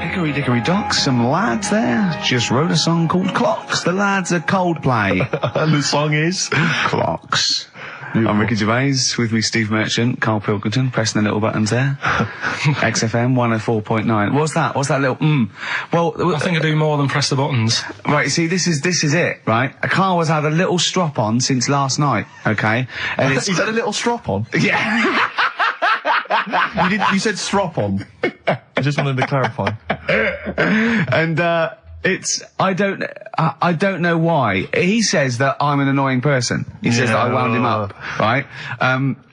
Hickory Dickory Dock, some lads there just wrote a song called Clocks. The lads are Coldplay. And the song is? Clocks. I'm Ricky Gervais, with me Steve Merchant, Karl Pilkington, pressing the little buttons there. XFM 104.9. What's that? What's that little Well, I think I do more than press the buttons. Right, see, this is it, right? Karl has had a little strop on since last night, okay? And He's had a little strop on? Yeah. You said strop on. I just wanted to clarify. And, I don't know why. He says that I'm an annoying person. He says that I wound him up, right?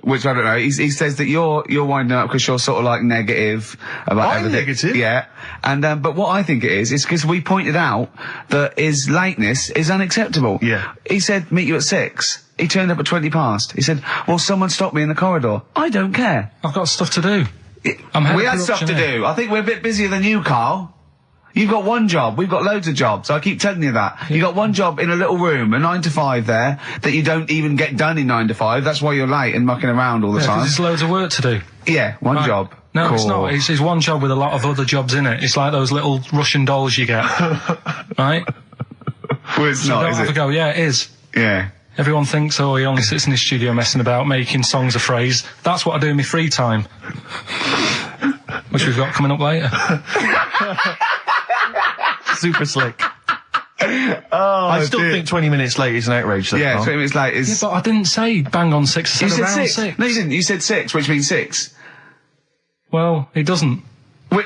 Which I don't know. He says that you're winding up because you're sort of like negative about I'm everything. Negative? Yeah. And, but what I think it is because we pointed out that his lateness is unacceptable. Yeah. He said, meet you at 6. He turned up at 20 past. He said, well, someone stopped me in the corridor. I don't care. I've got stuff to do. We had stuff to do. I think we're a bit busier than you, Karl. You've got one job. We've got loads of jobs. I keep telling you that. You've got one job in a little room, a 9 to 5 there, that you don't even get done in 9 to 5. That's why you're late and mucking around all the time. There's loads of work to do. Yeah, one job. No, it's not. It's one job with a lot of other jobs in it. It's like those little Russian dolls you get. Right? Well, it's not, is it? Go, yeah, it is. Yeah. Everyone thinks, oh, he only sits in his studio messing about, making songs a phrase. That's what I do in my free time. Which we've got coming up later. Super slick. I still think 20 minutes late is an outrage, though. Yeah, 20 minutes late is... Yeah, but I didn't say bang on 6. I said around 6. No, you didn't. You said 6, which means 6. Well, it doesn't. Wait,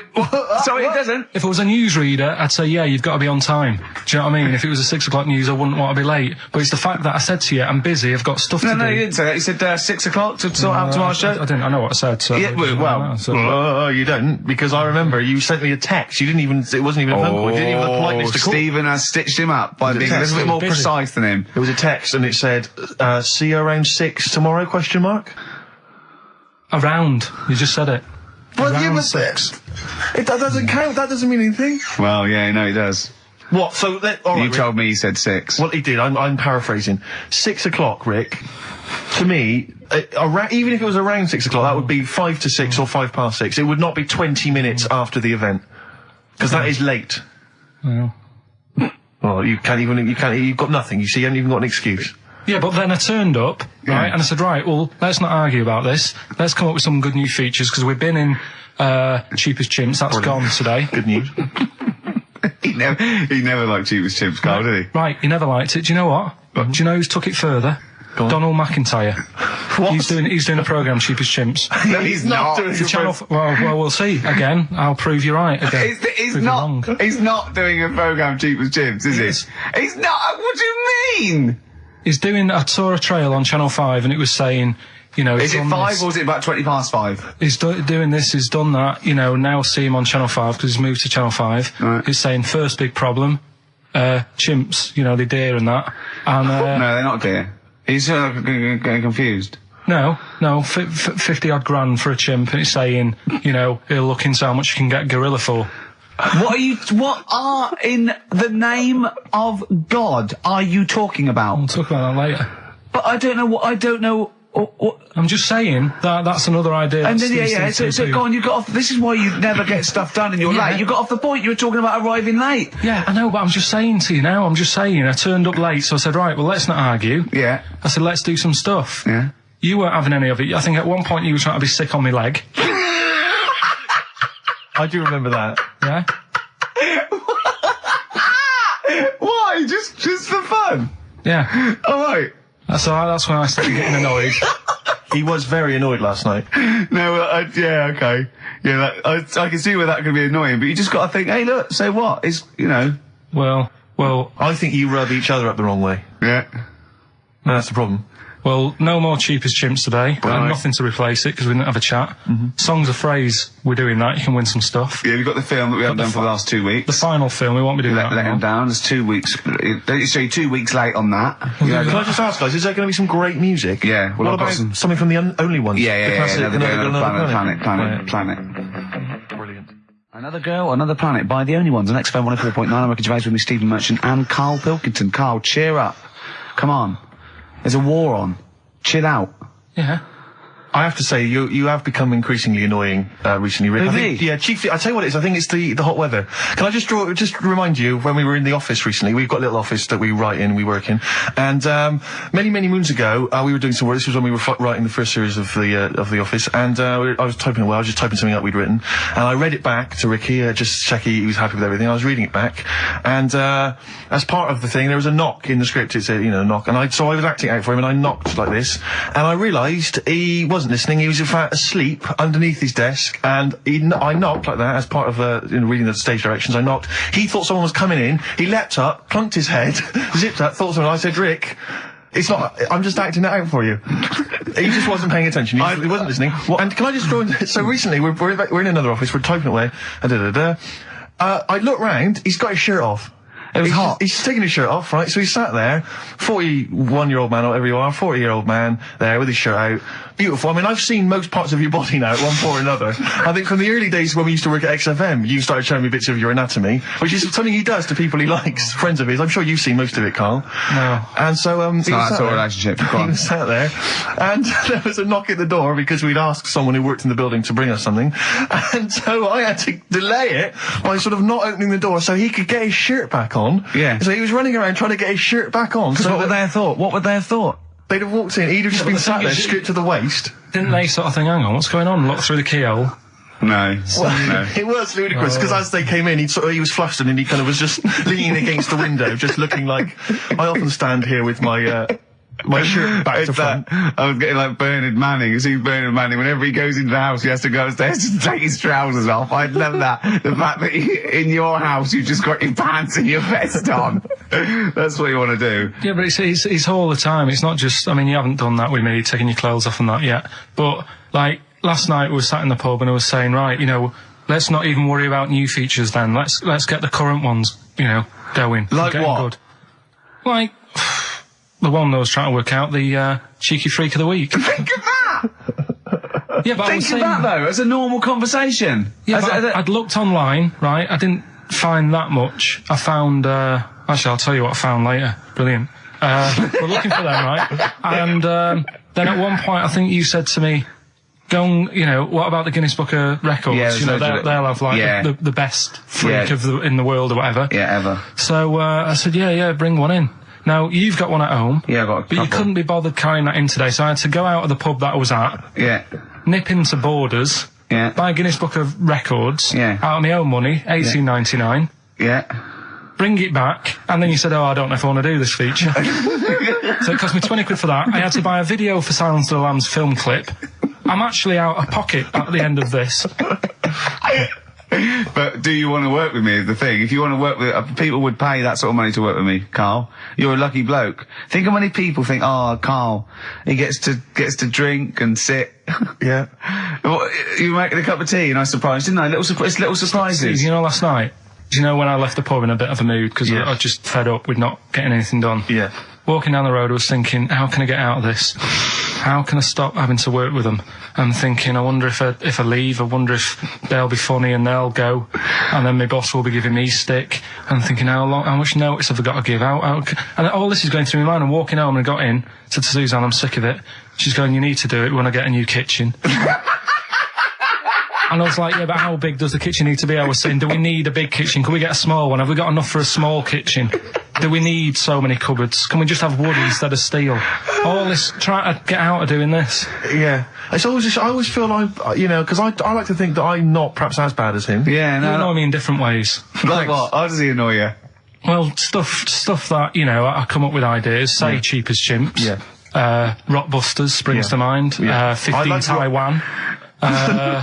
sorry, it doesn't? If it was a newsreader, I'd say, yeah, you've got to be on time. Do you know what I mean? If it was a 6 o'clock news, I wouldn't want to be late. But it's the fact that I said to you, I'm busy, I've got stuff to do. No, you didn't say that. You said 6 o'clock to sort out tomorrow's show. I didn't. I know what I said. So yeah, well, you don't, because I remember you sent me a text. You didn't even. It wasn't even a phone call. You didn't even have the politeness to call. Stephen has stitched him up by being a little bit more precise than him. It was a text, and it said, "See you around 6 tomorrow?" Question mark. Around. You just said it. Well, you were 6. That doesn't count. That doesn't mean anything. Well, yeah, no, it does. What? So all right, you told me he said 6. Well, he did. I'm paraphrasing. 6 o'clock, Rick. To me, even if it was around 6 o'clock, that would be 5 to 6 or 5 past 6. It would not be 20 minutes after the event, because that is late. Well, you've got nothing. You see, you haven't even got an excuse. Yeah, but then I turned up, right, and I said, right, well, let's not argue about this. Let's come up with some good new features, because we've been in Cheap as Chimps. That's gone today. Good news. He never liked Cheap as Chimps, Karl, did he? Right, he never liked it. Do you know what? Do you know who's took it further? Donald McIntyre. What? He's doing a programme, Cheap as Chimps. No, he's not doing the channel. Well, we'll see. Again, I'll prove you right. Again, he's not doing a programme, Cheap as Chimps, is he? He's not. What do you mean? He's doing. I saw a trail on Channel 5, and it was saying, you know, is it 5 or is it about 20 past 5? He's doing this. He's done that. You know, now see him on Channel 5 because he's moved to Channel 5. Right. He's saying first big problem, chimps. You know, they're deer and that. And no, they're not deer. He's getting confused. No, 50 odd grand for a chimp, and it's saying, you know, he'll look into how much you can get gorilla for. What are in the name of God are you talking about? We'll talk about that later. But I don't know what. I'm just saying that's another idea. And then, so go on, you got off. This is why you never get stuff done and you're late. You got off the point. You were talking about arriving late. Yeah, I know, but I'm just saying to you now, I turned up late, so I said, right, well, let's not argue. Yeah. I said, let's do some stuff. Yeah. You weren't having any of it. I think at one point you were trying to be sick on my leg. I do remember that. Yeah. Why? Just for fun? Yeah. All right. That's when I started getting annoyed. He was very annoyed last night. No, yeah, okay. Yeah, I can see where that could be annoying, but you just got to think, hey, look, say what? It's, you know. Well. I think you rub each other up the wrong way. Yeah. No, that's the problem. Well, no more Cheap as Chimps today. Right. Nothing to replace it because we didn't have a chat. Songs of phrase, we're doing that. You can win some stuff. Yeah, we've got the film that we haven't done for the last 2 weeks. The final film, we won't be doing that. Let him down. There's 2 weeks. So you're 2 weeks late on that. Can I just ask, guys, is there going to be some great music? Yeah. Well, what about something from the Only Ones? Yeah. Another Planet. Brilliant. Another Girl, Another Planet by The Only Ones on XFM 104.9. I'm Ricky Gervais with me, Stephen Merchant and Karl Pilkington. Karl, cheer up. Come on. There's a war on. Chill out. Yeah. I have to say, you have become increasingly annoying recently, Rick. I think, chiefly, I tell you what it is. I think it's the hot weather. Can I just remind you, when we were in the office recently, we've got a little office that we write in, we work in, and many moons ago, we were doing some work. This was when we were writing the first series of the office, and I was typing away. I was just typing something up we'd written, and I read it back to Ricky, just check he was happy with everything. I was reading it back, and as part of the thing, there was a knock in the script. It said, knock, and so I was acting out for him, and I knocked like this, and I realised he wasn't listening. He was in fact asleep underneath his desk, and I knocked like that as part of reading the stage directions. I knocked. He thought someone was coming in. He leapt up, plunked his head, zipped up, thought someone. I said, Rick, it's not. I'm just acting it out for you. He just wasn't paying attention. He wasn't listening. And can I just throw in? So recently we're in another office. We're typing away. I look round. He's got his shirt off. It was hot. He's taking his shirt off, right? So he sat there, 41-year-old man, or whatever you are, 40-year-old man, there with his shirt out. Beautiful. I mean, I've seen most parts of your body now, at one point or another. I think from the early days when we used to work at XFM, you started showing me bits of your anatomy, which is something he does to people he likes, friends of his. I'm sure you've seen most of it, Carl. No. And so, it's not that sort of relationship. He was sat there, and there was a knock at the door because we'd asked someone who worked in the building to bring us something, and so I had to delay it by sort of not opening the door so he could get his shirt back on. Yeah. So he was running around trying to get his shirt back on. So what would they have thought? What would they have thought? They'd have walked in, he'd have just been sat there, stripped to the waist. Didn't they sort of think, hang on, what's going on? Look through the keyhole. No. No. It was ludicrous, because as they came in, he was flustered and he kind of was just leaning against the window, just looking like... I often stand here with my shirt back to front. I was getting like Bernard Manning. You see Bernard Manning, whenever he goes into the house, he has to go upstairs to take his trousers off. I'd love that. The fact that in your house, you've just got your pants and your vest on. That's what you want to do. Yeah, but it's all the time. It's not just, I mean, you haven't done that with me, taking your clothes off and that yet. But, like, last night we were sat in the pub and I was saying, right, let's not even worry about new features then. Let's get the current ones, going. Like what? Good. Like... The one that I was trying to work out, the cheeky freak of the week. Think of that! Yeah, but Think of that, though, as a normal conversation. Yeah, I'd looked online, right? I didn't find that much. I found... actually, I'll tell you what I found later. Brilliant. We're looking for them, right? And then at one point, I think you said to me, go and, what about the Guinness Book of Records? Yeah, they'll have, like, the best freak in the world or whatever. Yeah, ever. So I said, yeah, bring one in. Now, you've got one at home. Yeah, I've got a couple. But you couldn't be bothered carrying that in today, so I had to go out of the pub that I was at. Yeah. Nip into Borders. Yeah. Buy a Guinness Book of Records. Yeah. Out of my own money, $18.99. Yeah. Bring it back, and then you said, I don't know if I want to do this feature. So it cost me 20 quid for that. I had to buy a video for Silence of the Lambs film clip. I'm actually out of pocket at the end of this. But do you want to work with me is the thing. If you want to work with... people would pay that sort of money to work with me, Carl. You're a lucky bloke. Think of how many people think, Carl, he gets to drink and sit. Yeah. Well, you were making a cup of tea and I surprised, didn't I? Little surprises. Last night, when I left the pub in a bit of a mood, because I was just fed up with not getting anything done. Yeah. Walking down the road, I was thinking, how can I get out of this? How can I stop having to work with them? I'm thinking, I wonder if I leave, I wonder if they'll be funny and they'll go, and then my boss will be giving me stick. And I'm thinking, how much notice have I got to give out? And all this is going through my mind. I'm walking home and I got in, said to Suzanne, I'm sick of it. She's going, you need to do it when I get a new kitchen. And I was like, yeah, but how big does the kitchen need to be? I was saying, do we need a big kitchen? Can we get a small one? Have we got enough for a small kitchen? Do we need so many cupboards? Can we just have wood instead of steel? All this, trying to get out of doing this. Yeah. It's always just, I always feel like, because I like to think that I'm not perhaps as bad as him. Yeah, no. You annoy me in different ways. Like what? How does he annoy you? Well, stuff that, I come up with ideas, say Cheap as Chimps. Yeah. Rockbusters springs to mind. Yeah. 15 Taiwan.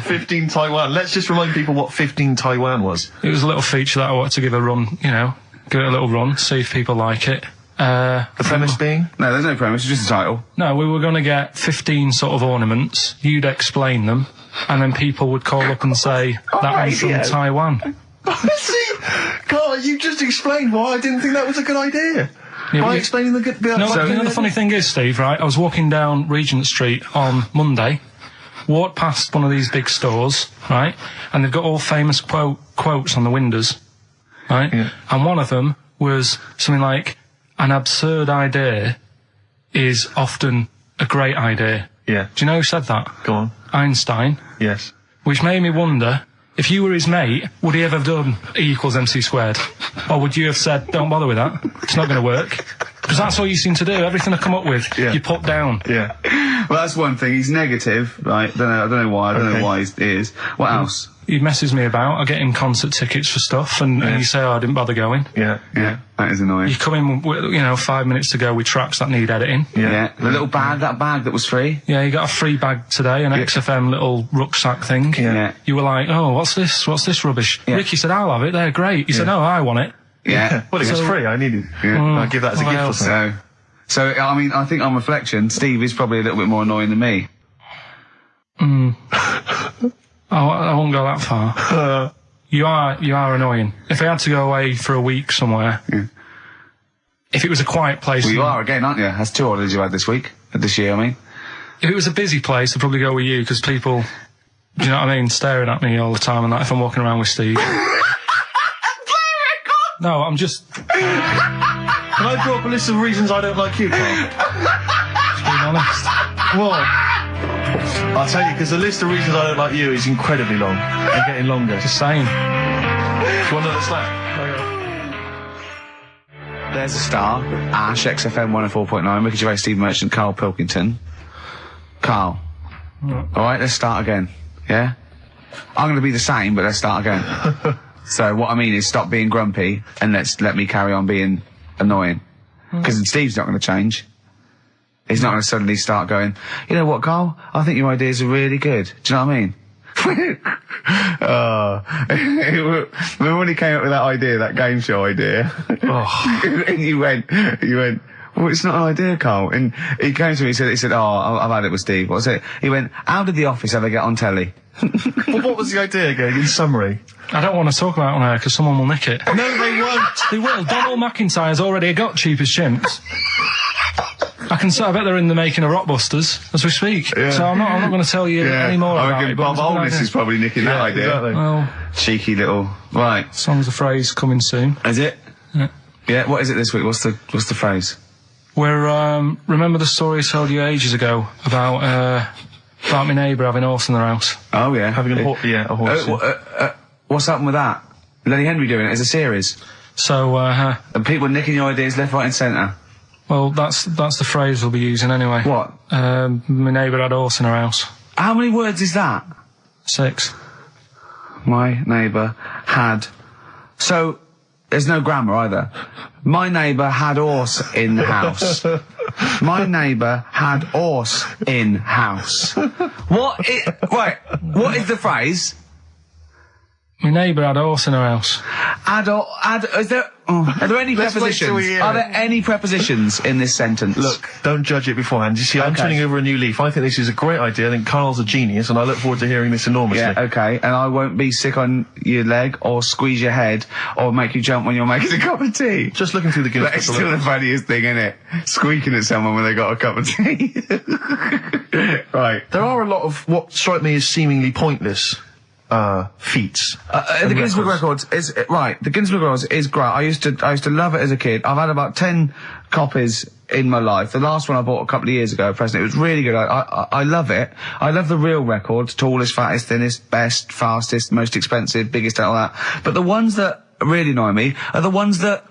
15 Taiwan. Let's just remind people what 15 Taiwan was. It was a little feature that I wanted to give a run, give it a little run, see if people like it. The premise being? No, there's no premise, it's just a title. No, we were going to get 15 sort of ornaments, you'd explain them, and then people would call up and say, that one's from Taiwan. See? God, you just explained why I didn't think that was a good idea. Yeah, by explaining the good... the funny thing is, Steve, right, I was walking down Regent Street on Monday, walked past one of these big stores, right, and they've got all famous quotes on the windows, right, and one of them was something like, an absurd idea is often a great idea. Yeah. Do you know who said that? Go on. Einstein. Yes. Which made me wonder, if you were his mate, would he ever have done E equals MC squared? Or would you have said, don't bother with that, it's not going to work? Because that's all you seem to do. Everything I come up with, you put down. Yeah. Well, that's one thing. He's negative, right? I don't know why. I don't know why he is. What else? He messes me about. I get him concert tickets for stuff, and you say, oh, I didn't bother going. Yeah. That is annoying. You come in, with, 5 minutes to go with tracks that need editing. Yeah. The little bag, that bag that was free. Yeah, you got a free bag today, an XFM little rucksack thing. Yeah. You were like, oh, what's this? What's this rubbish? Yeah. Ricky said, I'll have it. They're great. He said, no, I want it. Yeah. Well, it was free. I needed. I'll give that as a gift or something. So, I mean, I think on reflection, Steve is probably a little bit more annoying than me. I won't go that far. You are annoying. If I had to go away for a week somewhere, if it was a quiet place... Well, you are again, aren't you? That's 2 holidays you had this year, I mean. If it was a busy place, I'd probably go with you, because people, do you know what I mean, staring at me all the time, and that if I'm walking around with Steve. No, I'm just... Can I draw up a list of reasons I don't like you, Carl? Just being honest. What? I'll tell you, because the list of reasons I don't like you is incredibly long and getting longer. Just saying. Do you want another slap? There's a star. Ash, XFM 104.9, Ricky Gervais, Steve Merchant, Karl Pilkington. Carl. Alright, let's start again. Yeah? I'm going to be the same, but let's start again. So what I mean is stop being grumpy and let me carry on being annoying. Because Steve's not going to change. He's not going to suddenly start going, you know what, Carl? I think your ideas are really good. Do you know what I mean? Remember when he came up with that idea, that game show idea? And you went, well, it's not an idea, Carl. And he came to me, he said, oh, I've had it with Steve. What was it? He went, how did The Office ever get on telly? Well, what was the idea again, in summary? I don't want to talk about it on air because someone will nick it. No, they won't. They will. Donald McIntyre's already got Cheap as Chimps. I bet they're in the making of Rockbusters as we speak. Yeah. So I'm not going to tell you any more about it. Bob Holness is probably nicking that idea. Exactly. Well, cheeky little... Right. Song's the phrase coming soon. Is it? Yeah. Yeah, what is it this week? What's the phrase? We're, remember the story I told you ages ago about my neighbour having a horse in their house? Oh, yeah. Having a horse. What's happened with that? Lenny Henry doing it as a series? So, and people nicking your ideas left, right and centre? Well, that's the phrase we'll be using anyway. What? My neighbour had a horse in her house. How many words is that? 6. My neighbour had... So, there's no grammar either. My neighbour had horse in the house. My neighbour had horse in house. What is the phrase? My neighbour had a horse in her house. Are there any prepositions? Are there any prepositions in this sentence? Look, don't judge it beforehand. You see, I'm turning over a new leaf. I think this is a great idea. I think Carl's a genius, and I look forward to hearing this enormously. Yeah, okay. And I won't be sick on your leg, or squeeze your head, or make you jump when you're making a cup of tea. Just looking through the Guinness Record. That's still the funniest thing, isn't it? Squeaking at someone when they got a cup of tea. Right. There are a lot of what strike me as seemingly pointless feats. The Guinness Record is right. The Guinness Record is great. I used to love it as a kid. I've had about 10 copies in my life. The last one I bought a couple of years ago, present. It was really good. I love it. I love the real records: tallest, fattest, thinnest, best, fastest, most expensive, biggest, and all that. But the ones that really annoy me are the ones that.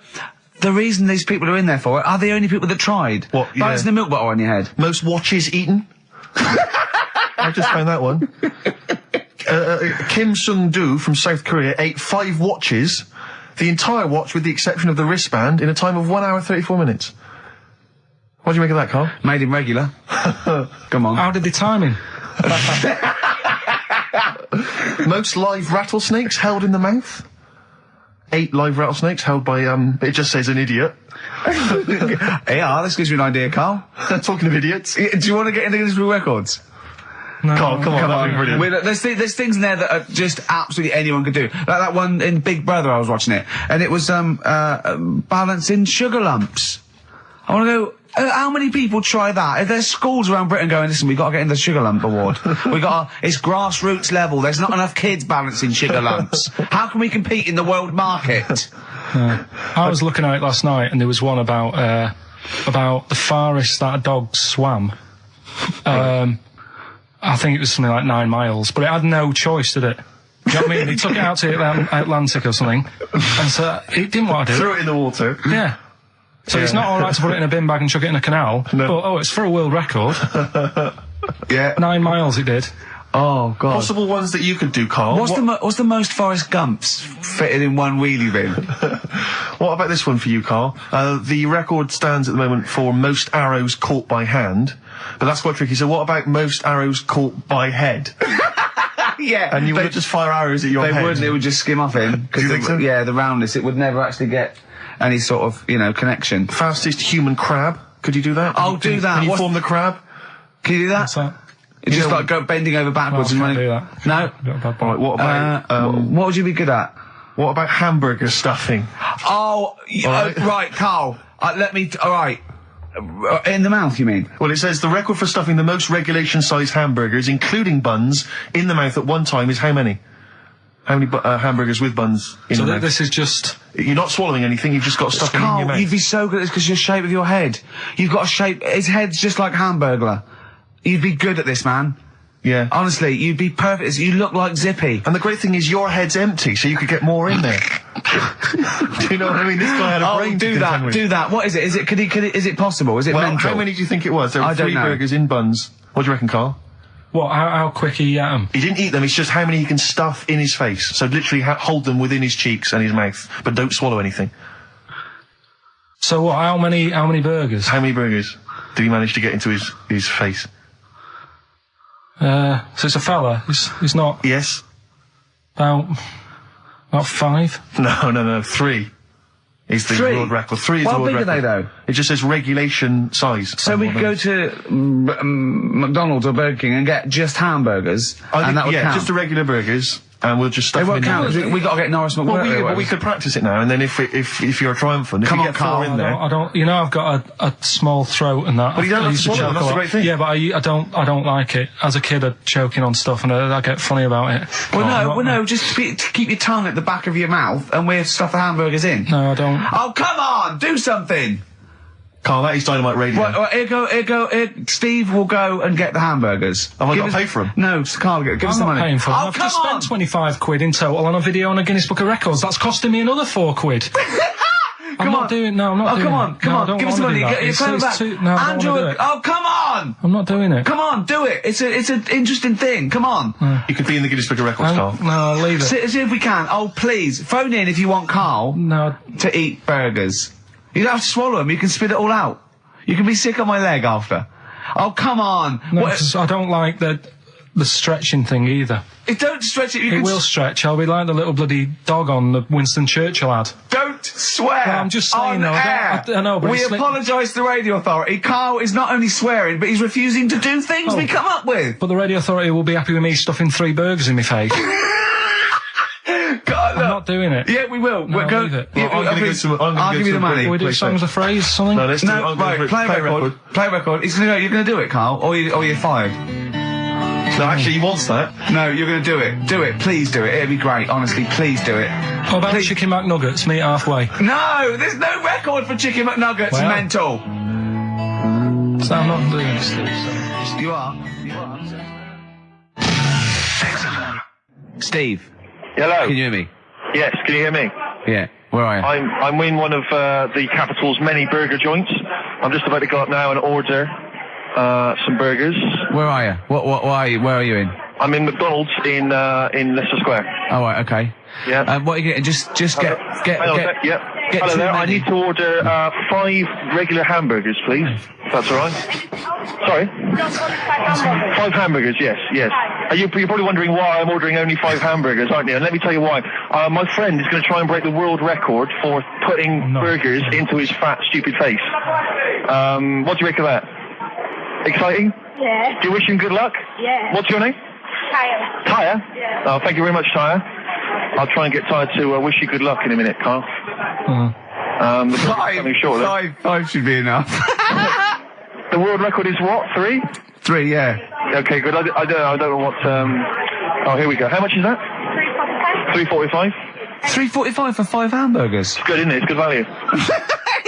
The reason these people are in there for it are the only people that tried. What? Yeah. Balancing the milk bottle on your head. Most watches eaten. I just found that one. Kim Sung-do from South Korea ate 5 watches, the entire watch with the exception of the wristband, in a time of 1 hour 34 minutes. What do you make of that, Carl? Made him regular. Come on. How did they time him? Most live rattlesnakes held in the mouth. 8 live rattlesnakes held by, it just says an idiot. Yeah, this gives you an idea, Carl. Talking of idiots. Do you want to get into Guinness Records? No. Carl, come on, that'd be brilliant. There's things in there that are just absolutely anyone could do. Like that one in Big Brother, I was watching it, and it was balancing sugar lumps. I want to go. How many people try that? If there's schools around Britain going, listen, we've got to get in the sugar lump award. It's grassroots level. There's not enough kids balancing sugar lumps. How can we compete in the world market? I was looking at it last night, and there was one about the farthest that a dog swam I think it was something like 9 miles, but it had no choice, did it? Do you know what I mean? They took it out to the Atlantic or something, and so it didn't want to do it. Threw it in the water. Yeah. So it's not all right to put it in a bin bag and chuck it in a canal, but it's for a world record. Yeah. 9 miles it did. Oh, God. Possible ones that you could do, Carl. What's the most Forrest Gumps fitted in one wheelie bin? What about this one for you, Carl? The record stands at the moment for most arrows caught by hand, but that's quite tricky. So what about most arrows caught by head? Yeah. And you would just fire arrows at your head? They wouldn't, it would just skim off him. Do you think so? Yeah, the roundness, it would never actually get any sort of, connection. Fastest human crab? Could you do that? I'll do that. Can you form the crab? Can you do that? What's that? It's just like bending over backwards and running. Do that. No? Alright, what about, what would you be good at? what about hamburger stuffing? Right, Carl. Alright. In the mouth, you mean? Well, it says the record for stuffing the most regulation-sized hamburgers, including buns, in the mouth at one time is how many? How many hamburgers with buns in the mouth? This is just... You're not swallowing anything, you've just got stuffing in your mouth. You'd be so good at this because your shape of your head. You've got a shape... His head's just like Hamburglar. You'd be good at this, man. Yeah. Honestly, you'd be perfect. You look like Zippy. And the great thing is your head's empty, so you could get more in there. Do you know what I mean? This guy had a brain to contend with. Do that. What is it? Is it possible? Is it mental? How many do you think it was? There were I don't 3 know. burgers in buns. What do you reckon, Carl? What, how quick he ate them? He didn't eat them, it's just how many he can stuff in his face. So literally hold them within his cheeks and his mouth, but don't swallow anything. So what, how many burgers? How many burgers did he manage to get into his face? So it's a fella. He's not Yes? about 5. No, 3. Is the 3? world record. 3 is the How world big record. are they, though? It just says regulation size. So we could go to McDonald's or Burger King and get just hamburgers, and that would count. just the regular burgers, and we'll just stuff They them won't in count there. because we got to get Norris McWhirter. Well, we could practice it now, and then if you're triumphant, if Come you on, get Carl, 4 in there. I don't. You know, I've got a small throat and that. But you don't I have used to swallow choke them, that's a the lot. great thing. Yeah, but I don't like it. As a kid, I'd choking on stuff, and I get funny about it. No, just keep your tongue at the back of your mouth, and we'll stuff the hamburgers in. No, I don't. Oh, come on, do something. Carl, that is Dynamite Radio. Well, here, Steve will go and get the hamburgers. Have I got to pay for them? No, Carl, give us I'm the not money. paying for them. Oh, I've come just on. spent 25 quid in total on a video on a Guinness Book of Records. That's costing me another 4 quid. I'm not doing it. No, I'm not doing it. Come on, give us the money. You're coming back. No, I don't wanna do it. Oh, come on. I'm not doing it. Come on, do it. It's an interesting thing. Come on. You could be in the Guinness Book of Records, Carl. No, leave it. See if we can. Oh, please, phone in if you want Carl No. to eat burgers. You don't have to swallow them. You can spit it all out. You can be sick on my leg after. Oh, come on. No, 'cause I don't like the stretching thing either. Don't stretch it. It will stretch. I'll be like the little bloody dog on the Winston Churchill ad. Don't swear. Well, I'm just saying, on though, air. I know, but we it's like- apologise to the radio authority. Carl is not only swearing, but he's refusing to do things we come up with. But the radio authority will be happy with me stuffing 3 burgers in my face. God, I'm not doing it. Yeah, we will. No, We'll go. leave it. Yeah, I'm gonna I'll give you the money. Can we do songs of phrase, something? No, let's do No, right, play a record. Play a record. He's gonna go. You're gonna do it, Carl, or you're fired. No, actually, he wants that. No, you're gonna do it. Do it. Please do it. It'd be great. Honestly, please do it. What about Chicken McNuggets? Meet halfway. No, there's no record for Chicken McNuggets. Well. Mental. So I'm not doing it still. So. You are. Steve, Hello. can you hear me? Yes, can you hear me? Yeah. Where are you? I'm in one of the capital's many burger joints. I'm just about to go up now and order some burgers. Where are you? What are you? Where are you in? I'm in McDonald's in Leicester Square. Oh, right, okay. Yeah. What are you getting? Just get. Yep. Get Hello to there. the I menu. need to order 5 regular hamburgers, please. If that's all right. Sorry. 5 hamburgers. Yes. You're probably wondering why I'm ordering only 5 hamburgers, aren't you? And let me tell you why. My friend is going to try and break the world record for putting burgers into his fat, stupid face. What do you make of that? Exciting? Yeah. Do you wish him good luck? Yeah. What's your name? Tyre. Tyre? Yeah. Oh, thank you very much, Tyre. I'll try and get Tyre to wish you good luck in a minute, Carl. The coming shortly. 5 should be enough. The world record is what? 3? 3, yeah. Okay, good. I don't know what. Oh, here we go. How much is that? 3.45. $3.45 for 5 hamburgers. It's good, isn't it? It's good value.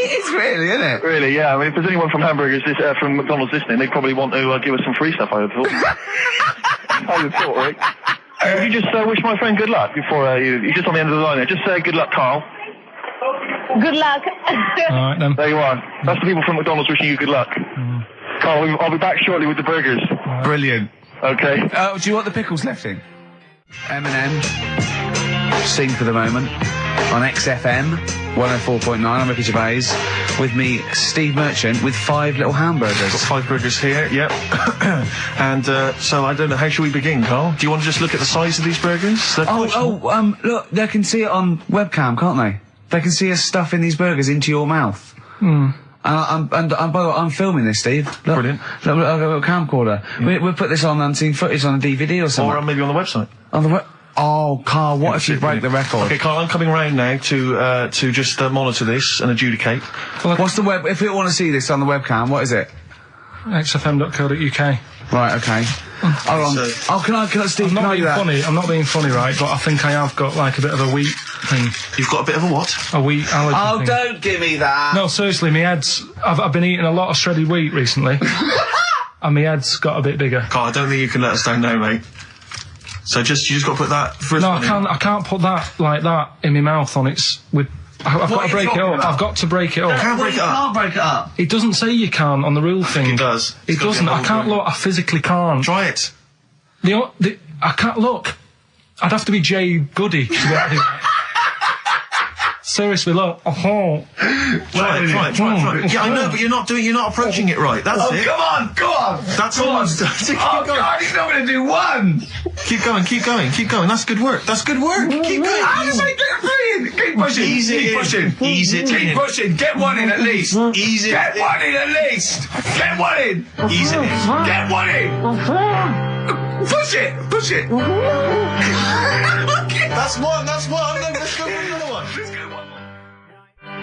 It is really, isn't it? Really, yeah. I mean, if there's anyone from hamburgers, from McDonald's listening, they probably want to give us some free stuff, I would have thought. I would have thought, Rick. Would you just wish my friend good luck before you're just on the end of the line there. Just say good luck, Carl. Good luck. Alright then. There you are. That's the people from McDonald's wishing you good luck. Carl, I'll be back shortly with the burgers. Brilliant. Okay. Do you want the pickles left in? Eminem. Sing for the moment. On XFM 104.9, I'm Ricky Gervais. With me, Steve Merchant, with 5 little hamburgers. Got 5 burgers here, yep. And so I don't know, how should we begin, Carl? Do you want to just look at the size of these burgers? Look, they can see it on webcam, can't they? They can see us stuffing these burgers into your mouth. By the way, I'm filming this, Steve. Look, Brilliant. Look, I've got a camcorder. We'll put this on unseen footage on a DVD or something. Or maybe on the website. On the Oh, Carl, what if you break the record? Okay, Carl, I'm coming round now to just monitor this and adjudicate. Well, what's the web? If people want to see this on the webcam, what is it? xfm.co.uk. Right, okay. Hold on. Can I, Steve, I'm can not I do being that? funny. I'm not being funny, right? But I think I have got like a bit of a wheat thing. You've got a bit of a what? A wheat allergy thing. Don't give me that. No, seriously, my head's... I've been eating a lot of shredded wheat recently. And my head's got a bit bigger. Carl, I don't think you can let us down now, mate. So you just got to put that... No, I can't put that like that in my mouth on its... I've got to break it up. I've got to break it up. Can't break it up. Can't break it up. It doesn't say you can on the rule thing. It does. It doesn't. I can't look. I physically can't. Try it. I can't look. I'd have to be Jay Goody to get it. Seriously, look. Try it. Yeah, I know, but you're not approaching it right. That's it. Come on. That's all. Oh, God, he's not going to do one. Keep going. That's good work. Keep going. How do I get three? Keep pushing. Ease it in. Keep pushing. Get one in at least. Ease it. Get one in at least. Get one in. Ease it in. Get one in. Push it. That's one. Let's go for another one.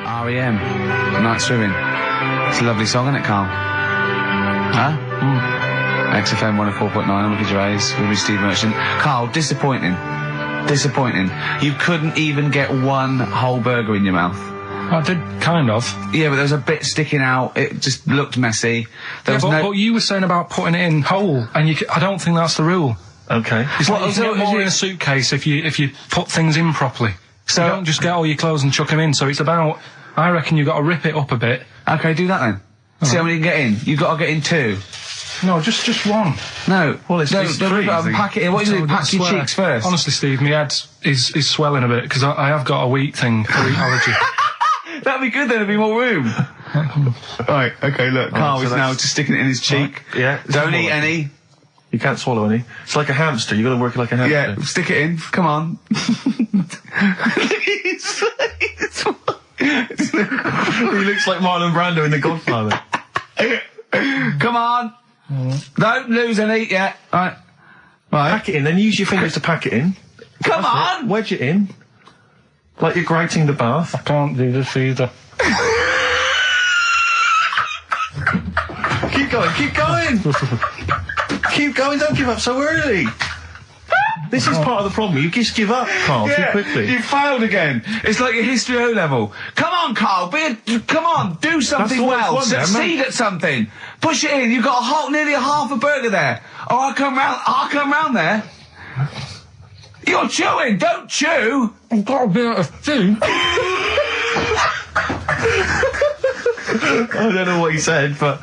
R.E.M. Night Swimming. It's a lovely song, isn't it, Carl? Huh? XFM 104.9, I'm Ricky Gervais, with me, Steve Merchant. Carl, disappointing. You couldn't even get one whole burger in your mouth. I did, kind of. Yeah, but there was a bit sticking out. It just looked messy. But you were saying about putting it in whole, and I don't think that's the rule. Okay. It's like you can get more in a suitcase if you put things in properly. So you don't just get all your clothes and chuck them in. So it's about... I reckon you've got to rip it up a bit. Okay, do that then. See how many you can get in. You've got to get in 2. No, just one. No. Well, it's crazy. Pack it in. What do you do? Pack your cheeks first. Honestly, Steve, my head is swelling a bit because I have got a wheat allergy. That'd be good then, there'd be more room. Right, okay, look, Carl is now just sticking it in his cheek. Right. Yeah. Don't eat any. You can't swallow any. It's like a hamster, you've got to work it like a hamster. Yeah, stick it in, come on. He looks like Marlon Brando in The Godfather. Come on. Don't lose any yet. Right. Pack it in, then use your fingers to pack it in. Come on! Wedge it in. Like you're grating the bath. I can't do this either. Keep going, don't give up so early. This is part of the problem. You just give up, Carl, too quickly. You failed again. It's like your history O level. Come on, Carl. Come on. Do something well. Succeed at something. Push it in. You've got nearly a half a burger there. Oh, I'll come round there. You're chewing. Don't chew. I've got a bit of food. I don't know what he said, but...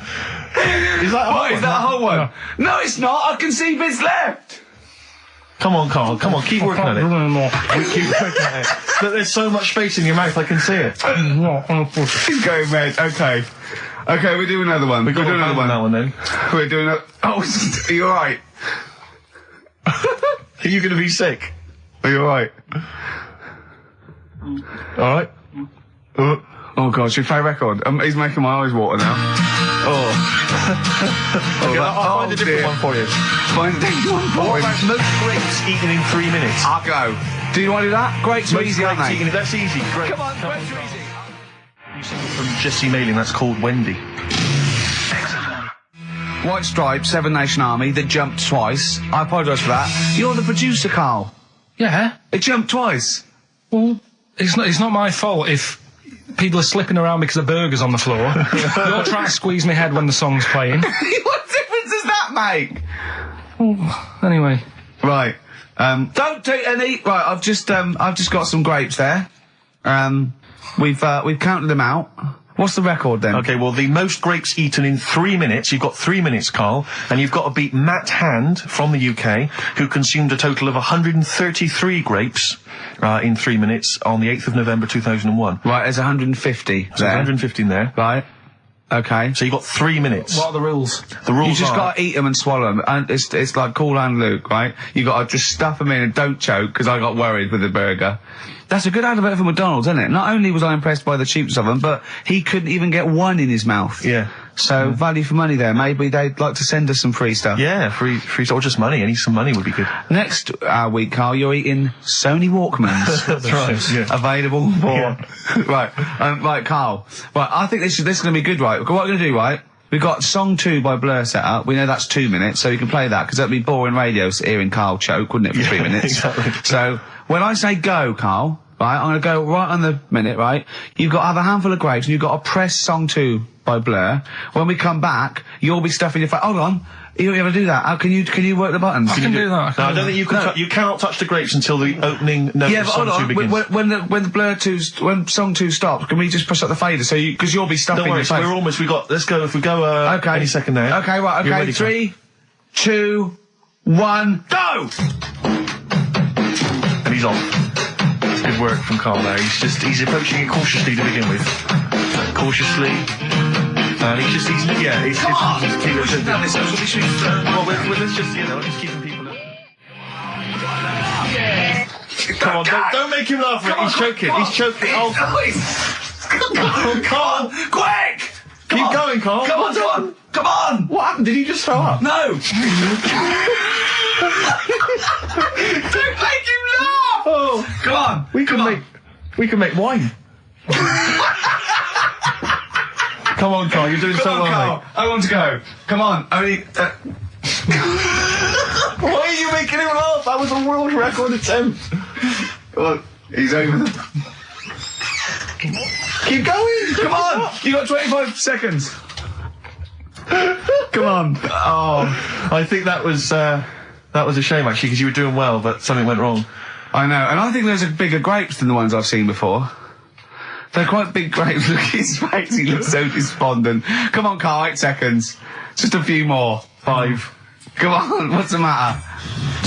Is that a whole one? No, it's not. I can see bits left. Come on, Carl. Come on, keep working at it. Keep working at it. But there's so much space in your mouth, I can see it. He's going red. Okay, we'll do another one. We'll do another one. That one then. We're doing a... Oh, are you alright? Are you going to be sick? Are you alright? Alright. Oh God, should we play a record? He's making my eyes water now. Okay, I'll find a different one for you. Find a different one for What him. about most grapes eaten in 3 minutes? I'll go. Do you want to do that? Grapes are easy, aren't they? That's easy. Great. Come on, grapes are easy. New single from Jesse Mailing, that's called Wendy. White Stripes, Seven Nation Army, that jumped twice. I apologise for that. You're the producer, Carl. Yeah. It jumped twice. Well, it's not my fault if people are slipping around because of burgers on the floor. You're trying to squeeze my head when the song's playing. What difference does that make? Anyway. Right. Don't take any. Right. I've just got some grapes there. We've counted them out. What's the record then? Okay, well, the most grapes eaten in 3 minutes. You've got 3 minutes, Carl, and you've got to beat Matt Hand from the UK, who consumed a total of 133 grapes in 3 minutes on the 8th of November 2001. Right, there's 150 So 150 in there. Right. Okay. So you've got 3 minutes. What are the rules? The rules You just are... gotta eat them and swallow them. And it's like Cool Hand Luke, right? You gotta just stuff them in and don't choke, because I got worried with the burger. That's a good advert for McDonald's, isn't it? Not only was I impressed by the cheapness of them, but he couldn't even get one in his mouth. Yeah. So, value for money there. Maybe they'd like to send us some free stuff. Yeah, free or just money. Any some money would be good. Next week, Carl, you're eating Sony Walkmans. That's right. Yeah. Available for... Right, Carl. Right, I think this is going to be good, right? What we're going to do, right? We've got Song 2 by Blur set up. We know that's 2 minutes, so you can play that, because that'd be boring radio hearing Carl choke, wouldn't it, for 3 minutes? Exactly. So, when I say go, Carl, right, I'm going to go right on the minute, right? You've got to have a handful of grapes, and you've got to press Song 2 by Blur. When we come back, you'll be stuffing your face. Hold on. You don't ever do that. How can you work the buttons? I can do that. No, I don't think you can. You cannot touch the grapes until the opening note Yeah, of but Song hold 2 on. begins. When the Blur 2's, when Song 2 stops, can we just push up the fader? So because you'll be stuffing Don't worry, your face. we're almost. Let's go. If we go. Okay. Any second now. Okay, right. You're Okay, ready, 3, 2, 1, go! And he's off. It's good work from Carl there. He's approaching it cautiously to begin with. Cautiously. And he's Come on! Well, Let's just, just keeping people up. Come on, don't make him laugh, Rick. He's choking. He's choking. Oh, Carl! Quick! Keep going, Carl. Come on! Come on! What happened? Did he just throw up? No! Don't make him laugh! Oh, Come on! we can make wine. Come on, Carl. You're doing so well, Carl. mate. I want to go. Come on. Only... Why are you making him laugh? That was a world record attempt. Come on. He's over the... Keep going. Come on! You got 25 seconds. Come on. Oh. I think that was a shame, actually, because you were doing well, but something went wrong. I know. And I think those are bigger grapes than the ones I've seen before. They're quite big grapes. Look at his face. He looks so despondent. Come on, Carl. 8 seconds. Just a few more. 5. Come on. What's the matter?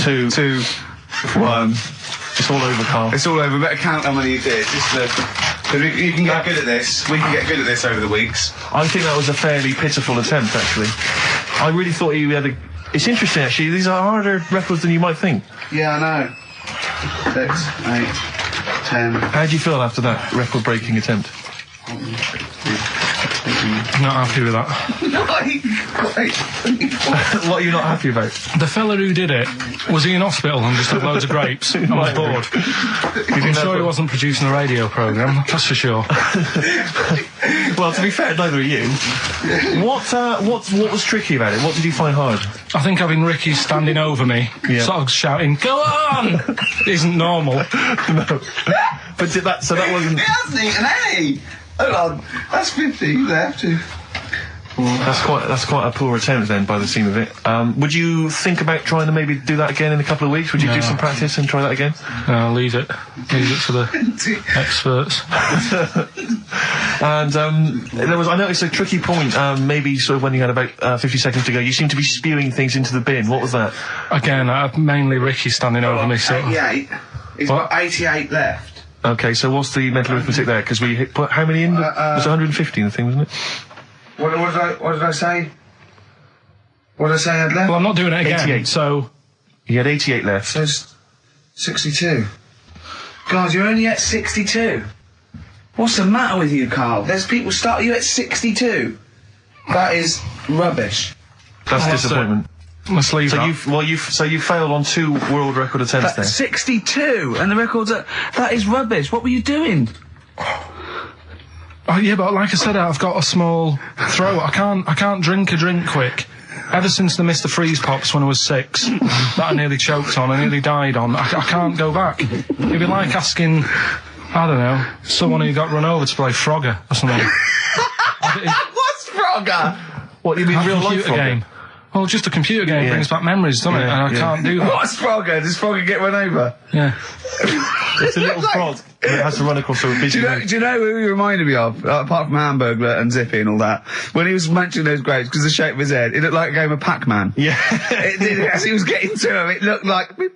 2, 1. It's all over, Carl. It's all over. Better count how many you did. You can get good at this. We can get good at this over the weeks. I think that was a fairly pitiful attempt, actually. I really thought you had a... It's interesting, actually. These are harder records than you might think. Yeah, I know. 6, 8, 10. How do you feel after that record-breaking attempt? Not happy with that. What are you not happy about? The fella who did it, was he in hospital and just had loads of grapes and was bored? I'm sure he wasn't producing a radio programme, that's for sure. Well, to be fair, neither are you. What was tricky about it? What did you find hard? I think having Ricky standing over me, sort of shouting, "Go on!" isn't normal. No. But that wasn't... He hasn't eaten any! Hold on, that's 50 left. That's quite a poor attempt then, by the seam of it. Would you think about trying to maybe do that again in a couple of weeks? Would you do some practice and try that again? No, leave it. Leave it for the experts. And I noticed a tricky point, maybe sort of when you had about 50 seconds to go, you seemed to be spewing things into the bin. What was that? Again, mainly Ricky standing over me, so... 88. He's got 88 left. Okay, so what's the mental arithmetic there? Because we put how many in? It was 150 in the thing, wasn't it? What did I say? What did I say I had left? Well, I'm not doing it again, 88. so... You had 88 left. So it's 62. God, you're only at 62. What's the matter with you, Carl? There's people starting you at 62. That is rubbish. That's disappointment. Let's leave that. So you failed on 2 world record attempts there. 62, and the record's that is rubbish. What were you doing? Oh, yeah, but like I said, I've got a small throat. I can't drink a drink quick. Ever since the Mr. Freeze Pops when I was 6, that I nearly choked on, I nearly died on, I can't go back. It'd be like asking I don't know. Someone who got run over to play Frogger or something. What's Frogger? What do you mean, A real life computer game. Well, just a computer game brings back memories, doesn't it? And I can't do that. What's Frogger? Does Frogger get run over? Yeah. It's a little frog that has to run across a busy road. Do you know who he reminded me of? Apart from Hamburglar and Zippy and all that. When he was mentioning those grapes, because the shape of his head, it looked like a game of Pac-Man. Yeah. It did, as he was getting to him, it looked like... We